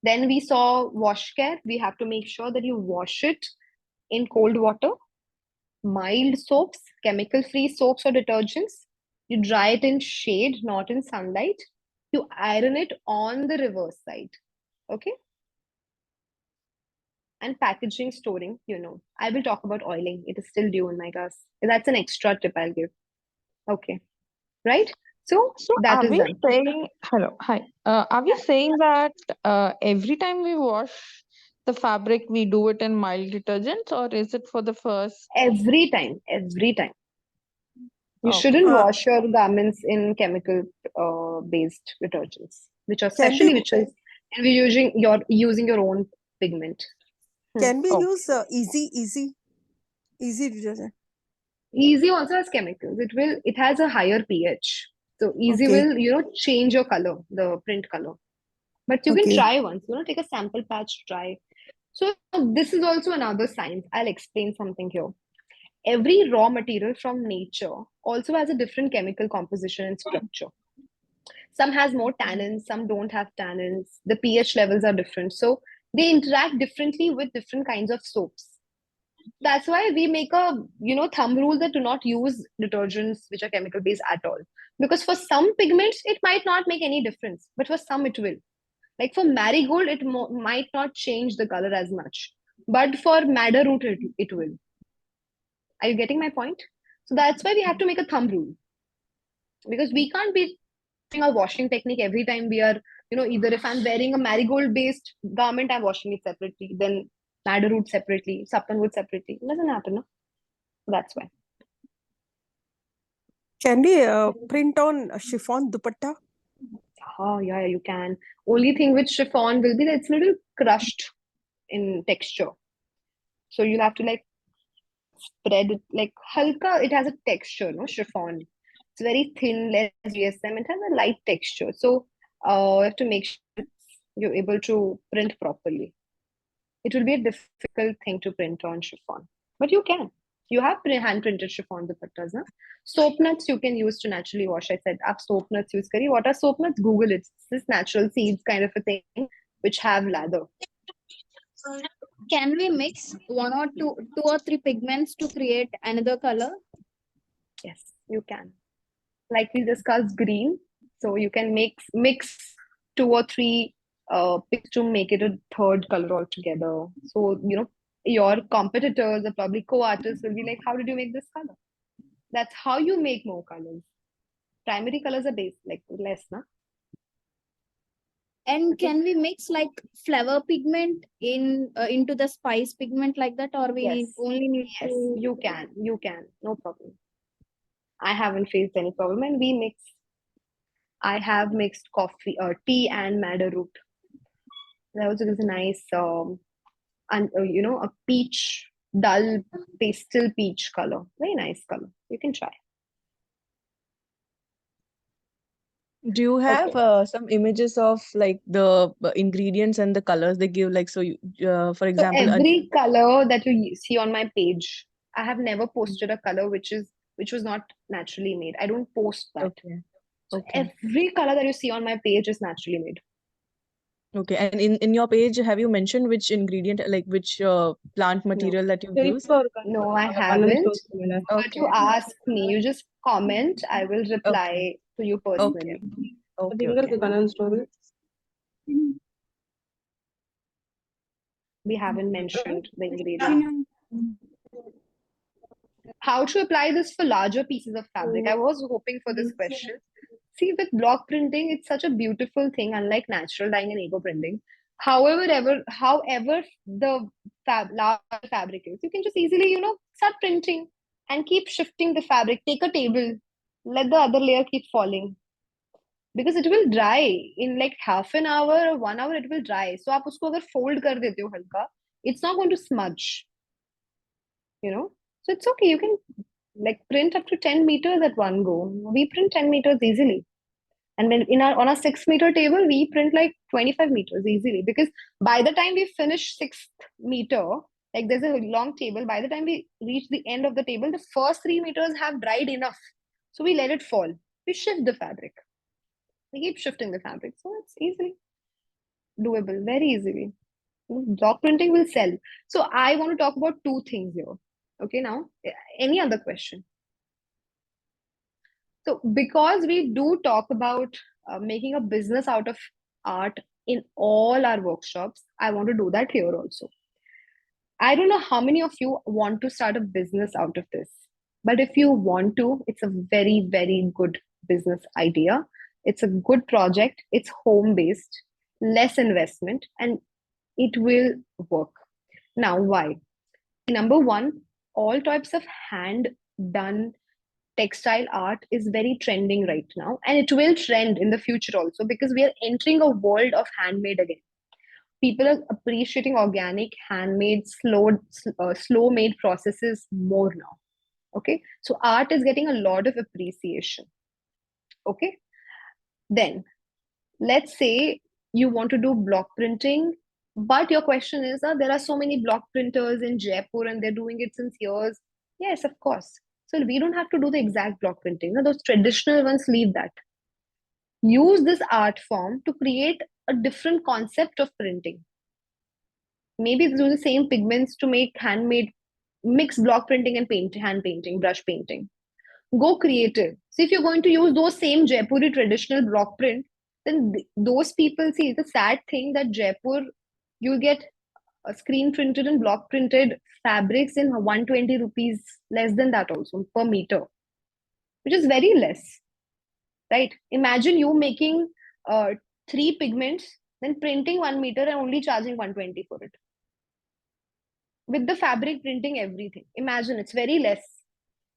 Then we saw wash care. We have to make sure that you wash it in cold water, mild soaps, chemical-free soaps or detergents. You dry it in shade, not in sunlight. You iron it on the reverse side. Okay. And packaging, storing, I will talk about oiling. It is still due in my class. That's an extra tip I'll give. Okay. Right? So that are is we done. saying, hello, hi. Are we saying that every time we wash the fabric, we do it in mild detergents, or is it for the first? Every time. You Okay. shouldn't wash your garments in chemical based detergents, which are especially and we're using your own pigment. Can we Okay. use easy detergent? Easy also has chemicals. It has a higher pH. So easy Okay. will, change your color, the print color. But you can Okay. try once, take a sample patch, try. So this is also another science. I'll explain something here. Every raw material from nature also has a different chemical composition and structure. Some has more tannins, some don't have tannins. The pH levels are different. So they interact differently with different kinds of soaps. That's why we make a thumb rule that do not use detergents which are chemical based at all. Because for some pigments, it might not make any difference, but for some it will. Like for marigold, it might not change the color as much, but for madder root, it will. Are you getting my point? So that's why we have to make a thumb rule, because we can't be our washing technique every time we are, either if I'm wearing a marigold based garment, I'm washing it separately, then madder root separately, sappan wood separately. It doesn't happen, no? That's why. Can we print on a chiffon dupatta? Oh, yeah, you can. Only thing with chiffon will be that it's a little crushed in texture. So you'll have to like spread it like halka. It has a texture, no chiffon. It's very thin, less GSM. It has a light texture. So you have to make sure you're able to print properly. It will be a difficult thing to print on chiffon, but you can. You have hand printed chiffon dupattas, na? Soap nuts you can use to naturally wash. I said, आप soap nuts use करिए. What are soap nuts? Google it. It's this natural seeds kind of a thing which have lather. Can we mix two or three pigments to create another color? Yes, you can. Like we discussed green, so you can mix 2 or 3 pigments to make it a third color altogether. So your competitors or probably co-artists will be like, how did you make this color? That's how you make more colors. Primary colors are base like less, na? And can we mix like flower pigment into the spice pigment like that, or we Yes. only need Yes, to? you can, no problem. I haven't faced any problem, and we mix. I have mixed coffee, tea, and madder root. That also gives a nice, and a peach, dull pastel peach color. Very nice color. You can try. Do you have some images of like the ingredients and the colors they give? Like, so you, for So example, every color that you see on my page, I have never posted a color which was not naturally made. I don't post that. okay, So okay, every color that you see on my page is naturally made. okay. And in your page, have you mentioned which ingredient, like which plant material that you use? No, I haven't. But Okay, you ask me, you just comment, I will reply to you personally. okay, okay. We haven't mentioned the ingredients. How to apply this for larger pieces of fabric? I was hoping for this question. See, with block printing, it's such a beautiful thing, unlike natural dyeing and ego printing. However, the large fabric is, you can just easily, start printing and keep shifting the fabric. Take a table, let the other layer keep falling. Because it will dry in like half an hour or 1 hour, it will dry. So, आप उसको अगर fold कर देते हो हल्का, it's not going to smudge. So it's okay. You can like print up to 10 meters at one go. We print 10 meters easily. And when on a 6 meter table, we print like 25 meters easily. Because by the time we finish 6th meter, like there's a long table, by the time we reach the end of the table, the first 3 meters have dried enough. So we let it fall. We shift the fabric. We keep shifting the fabric. So it's easily doable, very easily. Block printing will sell. So I want to talk about 2 things here. Okay, now, any other question? So, because we do talk about making a business out of art in all our workshops, I want to do that here also. I don't know how many of you want to start a business out of this, but if you want to, it's a very, very good business idea. It's a good project. It's home based, less investment, and it will work. Now, why? Number one, all types of hand done textile art is very trending right now, and it will trend in the future also, because we are entering a world of handmade again. People are appreciating organic, handmade, slow made processes more now. Okay, so art is getting a lot of appreciation. Okay, then let's say you want to do block printing, but your question is, there are so many block printers in Jaipur and they're doing it since years. Yes, of course. So we don't have to do the exact block printing. No, those traditional ones, leave that. Use this art form to create a different concept of printing. Maybe do the same pigments to make handmade, mix block printing and hand painting, brush painting. Go creative. So if you're going to use those same Jaipuri traditional block print, then those people, see, it's a sad thing that Jaipur, you'll get screen printed and block printed fabrics in 120 rupees, less than that also per meter, which is very less. right? Imagine you making 3 pigments, then printing 1 meter and only charging 120 for it. With the fabric printing everything. Imagine it's very less.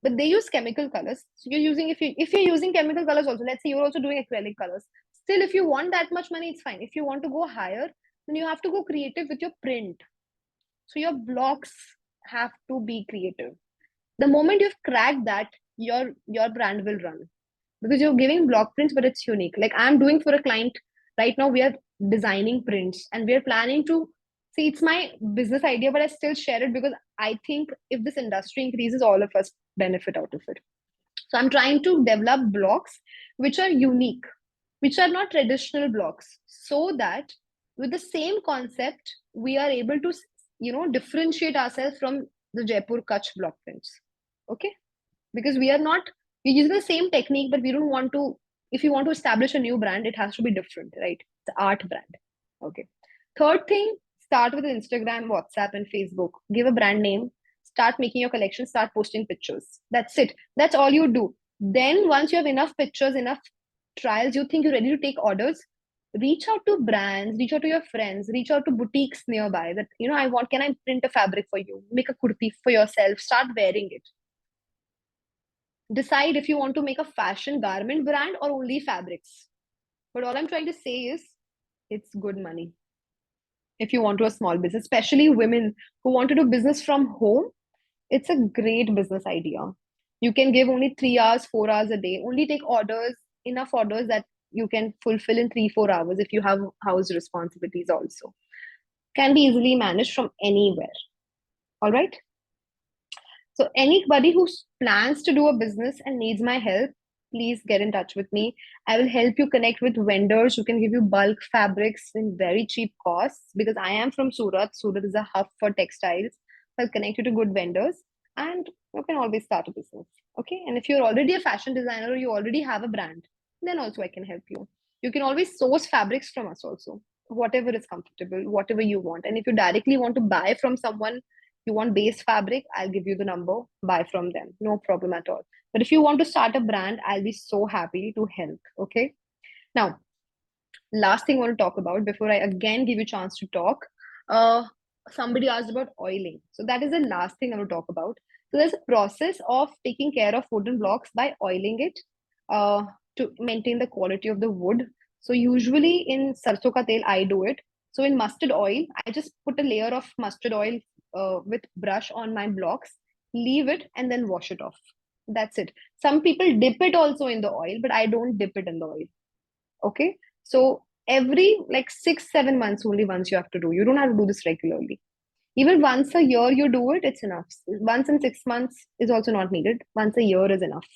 But they use chemical colors. So you're using if you're using chemical colors also, let's say you're also doing acrylic colors. Still, if you want that much money, it's fine. If you want to go higher, then you have to go creative with your print. So your blocks have to be creative. The moment you've cracked that, your brand will run because you're giving block prints, but it's unique. Like I'm doing for a client right now, we are designing prints and we are planning to see. It's my business idea, but I still share it because I think if this industry increases, all of us benefit out of it. So I'm trying to develop blocks which are unique, which are not traditional blocks, so that with the same concept, we are able to, differentiate ourselves from the Jaipur Kutch block prints. Okay, because we're using the same technique, but we don't want to. If you want to establish a new brand, it has to be different, right? It's an art brand. Okay. Third thing, start with Instagram, WhatsApp, and Facebook. Give a brand name. Start making your collection. Start posting pictures. That's it. That's all you do. Then once you have enough pictures, enough trials, you think you're ready to take orders. Reach out to brands. Reach out to your friends. Reach out to boutiques nearby. That I want. Can I print a fabric for you? Make a kurti for yourself. Start wearing it. Decide if you want to make a fashion garment brand or only fabrics. But all I'm trying to say is it's good money. If you want to a small business, especially women who want to do business from home, it's a great business idea. You can give only 3 hours, 4 hours a day, only take orders, enough orders that you can fulfill in 3-4 hours if you have house responsibilities also. Can be easily managed from anywhere. All right. So anybody who plans to do a business and needs my help, please get in touch with me. I will help you connect with vendors who can give you bulk fabrics in very cheap costs because I am from Surat. Surat is a hub for textiles. So I'll connect you to good vendors and you can always start a business. Okay. And if you're already a fashion designer or you already have a brand, then also I can help you. You can always source fabrics from us also, whatever is comfortable, whatever you want. And if you directly want to buy from someone, you want base fabric, I'll give you the number, buy from them, no problem at all. But if you want to start a brand, I'll be so happy to help. Okay. Now, last thing I want to talk about before I again give you a chance to talk. Somebody asked about oiling. So that is the last thing I want to talk about. So there's a process of taking care of wooden blocks by oiling it to maintain the quality of the wood. So usually in sarson ka tel, I do it. So in mustard oil, I just put a layer of mustard oil with brush on my blocks, leave it, and then wash it off. That's it. Some people dip it also in the oil, but I don't dip it in the oil. Okay. So every like 6-7 months only once you have to do. You don't have to do this regularly. Even once a year you do it, it's enough. Once in 6 months is also not needed. Once a year is enough.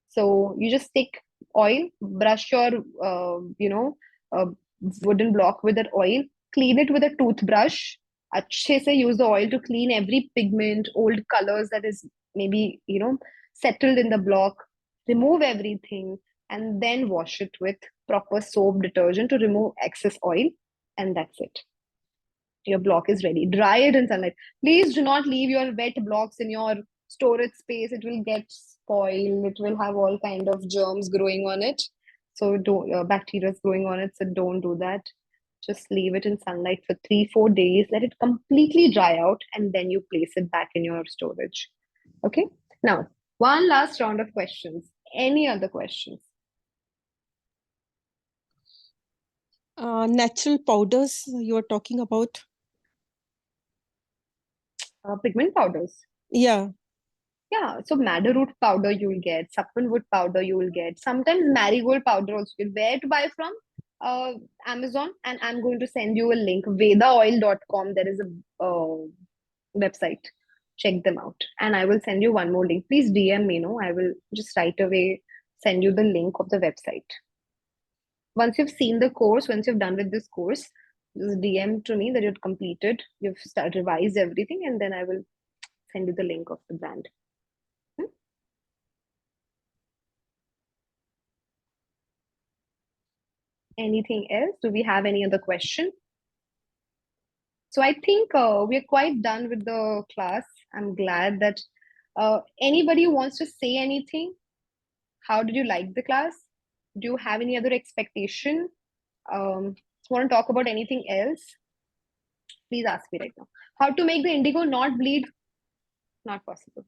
So you just take oil, brush your uh, wooden block with that oil, clean it with a toothbrush. अच्छे से use the oil to clean every pigment, old colors that is maybe settled in the block. Remove everything and then wash it with proper soap detergent to remove excess oil, and that's it. Your block is ready. Dry it in sunlight. Please do not leave your wet blocks in your storage space. It will get spoiled. It will have all kind of germs growing on it. So bacteria is growing on it. So don't do that. Just leave it in sunlight for 3-4 days. Let it completely dry out, and then you place it back in your storage. Okay. Now, one last round of questions. Any other questions? Natural powders you are talking about? Pigment powders. Yeah. Yeah, so madder root powder you will get, supplewood powder you will get, sometimes marigold powder also. Where to buy from? Amazon, and I'm going to send you a link, vedaoil.com. There is a website. Check them out. And I will send you one more link. Please DM me, I will just right away send you the link of the website. Once you've seen the course, once you've done with this course, just DM to me that you've completed, you've revised everything, and then I will send you the link of the brand. Anything else? Do we have any other question? So I think we're quite done with the class. I'm glad that anybody who wants to say anything. How did you like the class? Do you have any other expectation? Want to talk about anything else? Please ask me right now. How to make the indigo not bleed? Not possible.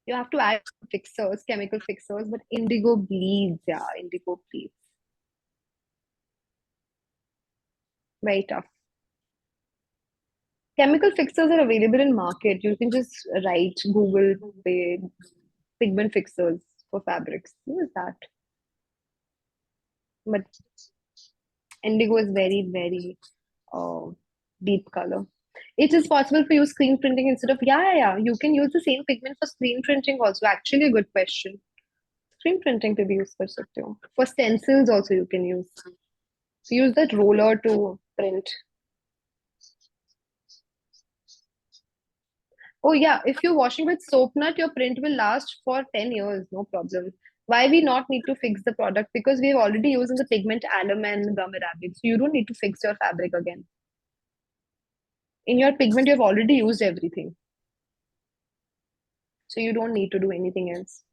You have to add fixers, chemical fixers, but indigo bleeds. Yeah, indigo bleeds. Very tough. Chemical fixers are available in market. You can just write Google pigment fixers for fabrics. Use that. But indigo is very, very deep color. It is possible for you screen printing instead of yeah. You can use the same pigment for screen printing also. Actually, a good question. Screen printing to be used for सकते हो. For stencils also you can use. So use that roller to print. Oh yeah, if you're washing with soap nut, your print will last for 10 years, no problem. Why we not need to fix the product? Because we've already used the pigment alum and gum arabic. So you don't need to fix your fabric again. In your pigment, you've already used everything. So you don't need to do anything else.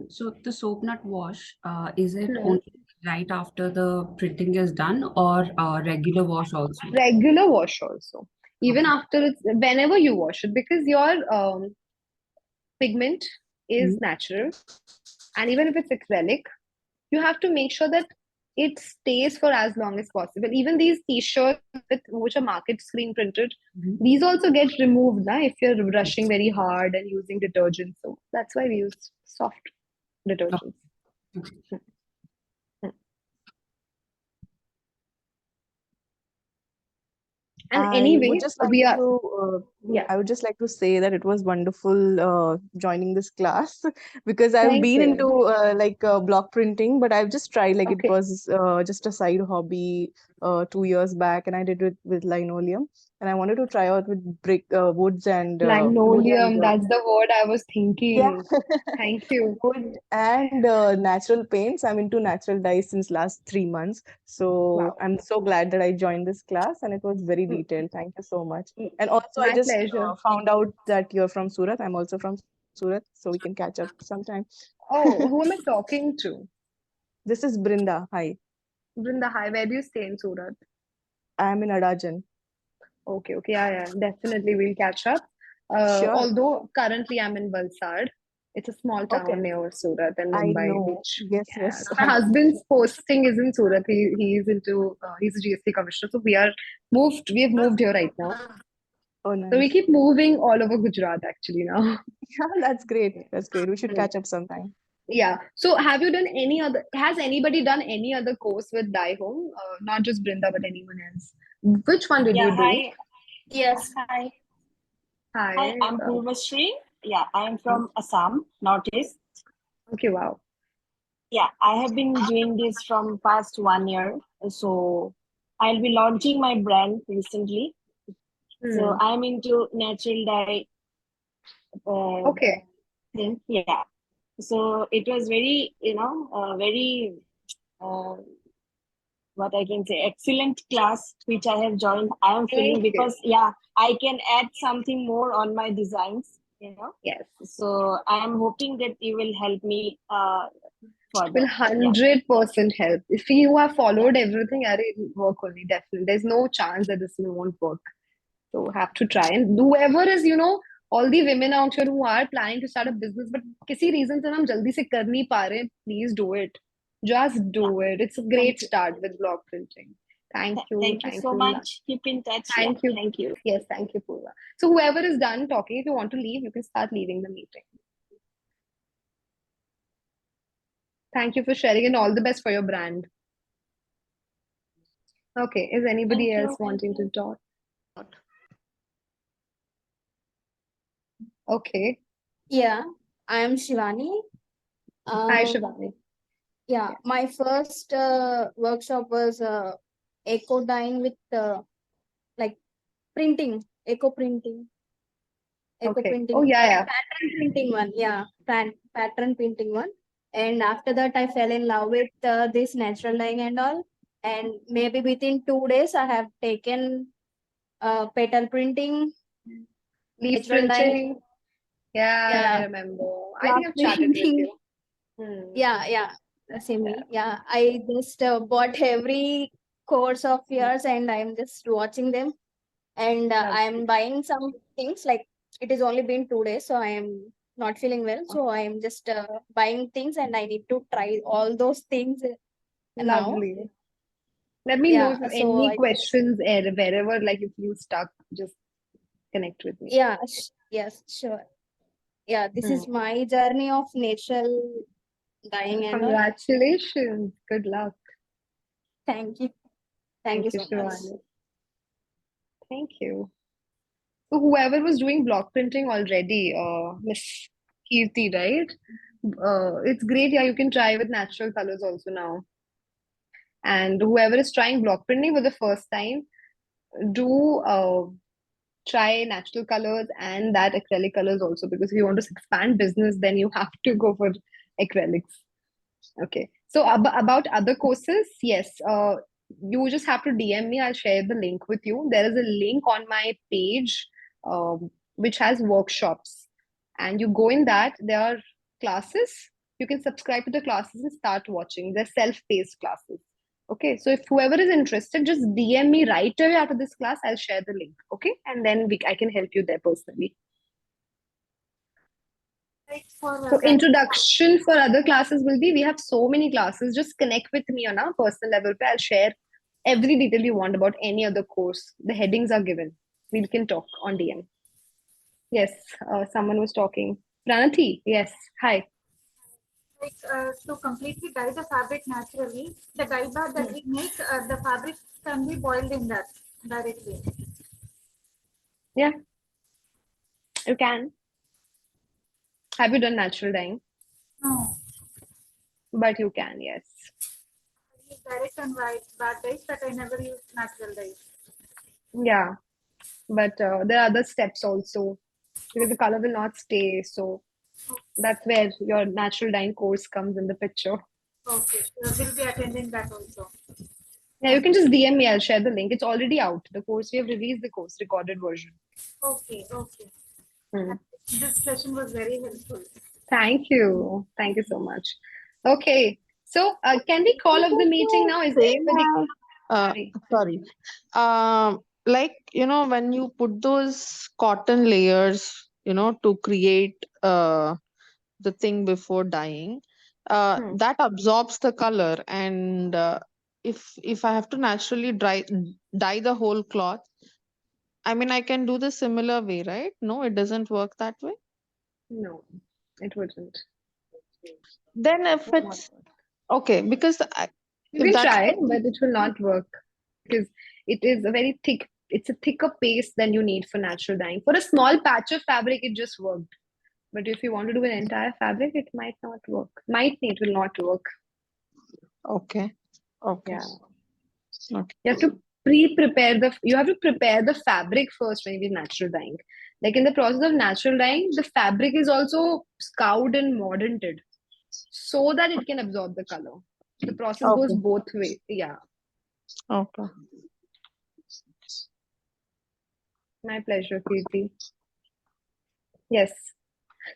So the soap nut wash, is it Hmm. only right after the printing is done, or regular wash also? Regular wash also. Even Okay. after it's whenever you wash it, because your pigment is natural, and even if it's acrylic, you have to make sure that it stays for as long as possible. Even these t-shirts which are market screen printed, these also get removed if you're rushing very hard and using detergent. So that's why we use soft detergents. And I anyway, would just like we are to yeah. I would just like to say that it was wonderful joining this class because I've Thank been into you. block printing, but I've just tried it Okay. was just a side hobby 2 years back, and I did it with linoleum, and I wanted to try out with brick woods and Linoleum, that's the word I was yeah. thinking. Thank you. Wood and natural paints. I'm into natural dyes since last 3 months. So Wow. I'm so glad that I joined this class and it was very Mm, detailed. Thank you so much. And also, I My just pleasure. found out that you're from Surat. I'm also from Surat, so we can catch up sometime. Oh, who am I talking to? This is Brinda. Hi. Brinda, hi. Where do you stay in Surat? I'm in Adajan. Okay, yeah, definitely we'll catch up. Sure. Although currently I'm in Valsad. It's a small Okay. town near Surat and I Mumbai, know. which Yes, yeah. yes. So my husband's posting is in Surat. He's into he's a GST commissioner. So we have moved here right now. Oh, So we nice. keep moving all over Gujarat actually now. Yeah, that's great. That's great. We should catch up sometime. Yeah. So has anybody done any other course with Dye Home? Not just Brinda, but anyone else? Which one did you do? Hi. Yes. Hi. Hi. Hi, I'm Purvashri. Yeah, I am from Assam, Northeast. Okay, wow. Yeah, I have been doing this from past 1 year. So I'll be launching my brand recently. So I'm into natural dye Okay. thing. Yeah. So it was very, very what I can say, excellent class which I have joined. I am feeling Thank you. because I can add something more on my designs. Yes. So I am hoping that you will help me further. Will 100% help. If you have followed everything, it will work only, definitely. There's no chance that this won't work. So have to try. And whoever is, all the women out here who are planning to start a business, but किसी reason से हम जल्दी से कर नहीं पा रहे, please do it. Just do it. It's a great start with block printing. Thank you. Thank you Thank so you. much. Keep in touch. Thank you. Thank you. Yes, thank you, Purva. So whoever is done talking, if you want to leave, you can start leaving the meeting. Thank you for sharing and all the best for your brand. Okay, is anybody Thank else you. wanting to talk? Okay. Yeah, I am Shivani. Hi, Shivani. Yeah, my first workshop was eco dyeing with like printing, eco printing, Okay. Oh, yeah. pattern printing one. Yeah, pattern printing one. And after that, I fell in love with this natural dyeing and all. And maybe within 2 days, I have taken petal printing, Leaf natural dyeing. printing. Yeah, I Yeah, remember. I think block I've chatted with printing. you. Hmm. Yeah, same me. Yeah, I just bought every course of yours and I'm just watching them. And I'm Lovely. buying some things like it has only been 2 days, so I am not feeling well. So I am just buying things and I need to try all those things now. Lovely. Let me know if you Yeah, have so any I just, questions wherever, like if you stuck, just connect with me. yeah, yes, sure. Yeah, this Hmm. is my journey of natural dyeing and all. Congratulations. Good luck. Thank you. Thank Thank you you, so much. Shivani. Thank you. So whoever was doing block printing already, Miss Kirti, right? It's great. Yeah, you can try with natural colors also now. And whoever is trying block printing for the first time, do try natural colors and that acrylic colors also, because if you want to expand business, then you have to go for acrylics. Okay. So about other courses, yes, you just have to DM me. I'll share the link with you. There is a link on my page, which has workshops, and you go in that. There are classes. You can subscribe to the classes and start watching. They're self-paced classes. Okay. So if whoever is interested, just DM me right away after this class. I'll share the link. Okay, and then I can help you there personally. Like for So that, introduction for other classes will be, we have so many classes. Just connect with me on a personal level. I'll share every detail you want about any other course. The headings are given. We can talk on DM. Yes, someone was talking. Pranati, yes. Hi. like to completely dye the fabric naturally, the dye bath that we make, the fabric can be boiled in that directly. Yeah, you can. Have you done natural dyeing? No, But you can, yes. I use direct and white bath dyes, but I never use natural dyes. Yeah, but there are other steps also, because the color will not stay. So that's where your natural dyeing course comes in the picture. Okay, so we'll be attending that also. Yeah, you can just DM me. I'll share the link. It's already out. The course, we have released the course recorded version. Okay. Hmm. This session was very helpful. Thank you. Thank you so much. Okay. So, can we call off the Just meeting to now? Is say anybody? that, Sorry. sorry. Like, when you put those cotton layers, to create the thing before dyeing, Hmm. that absorbs the color. And if I have to naturally dye the whole cloth, I mean, I can do the similar way, right? No, it doesn't work that way. No, it wouldn't. Then if It will not it's work. okay, because You if can that's try the it, but it will not work because it is a very thick. It's a thicker paste than you need for natural dyeing. For a small patch of fabric, it just worked. But if you want to do an entire fabric, it might not work. Might need, will not work. okay. Okay. Yeah. Okay. You have to pre-prepare you have to prepare the fabric first when you do natural dyeing. Like in the process of natural dyeing, the fabric is also scoured and mordanted so that it can absorb the color. The process goes Okay. both ways. Yeah, Okay. my pleasure, Kirti. Yes.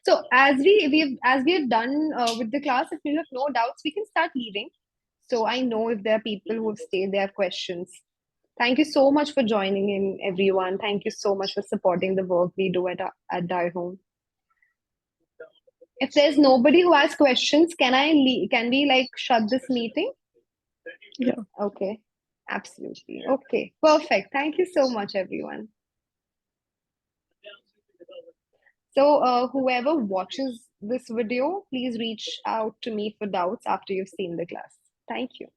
So as we have done with the class, if you have no doubts, we can start leaving. So I know if there are people who have stayed, they have questions. Thank you so much for joining in, everyone. Thank you so much for supporting the work we do at Die Home. If there's nobody who has questions, can we like shut this meeting? Yeah. Okay, absolutely. Okay, perfect. Thank you so much, everyone. So, whoever watches this video, please reach out to me for doubts after you've seen the class. Thank you.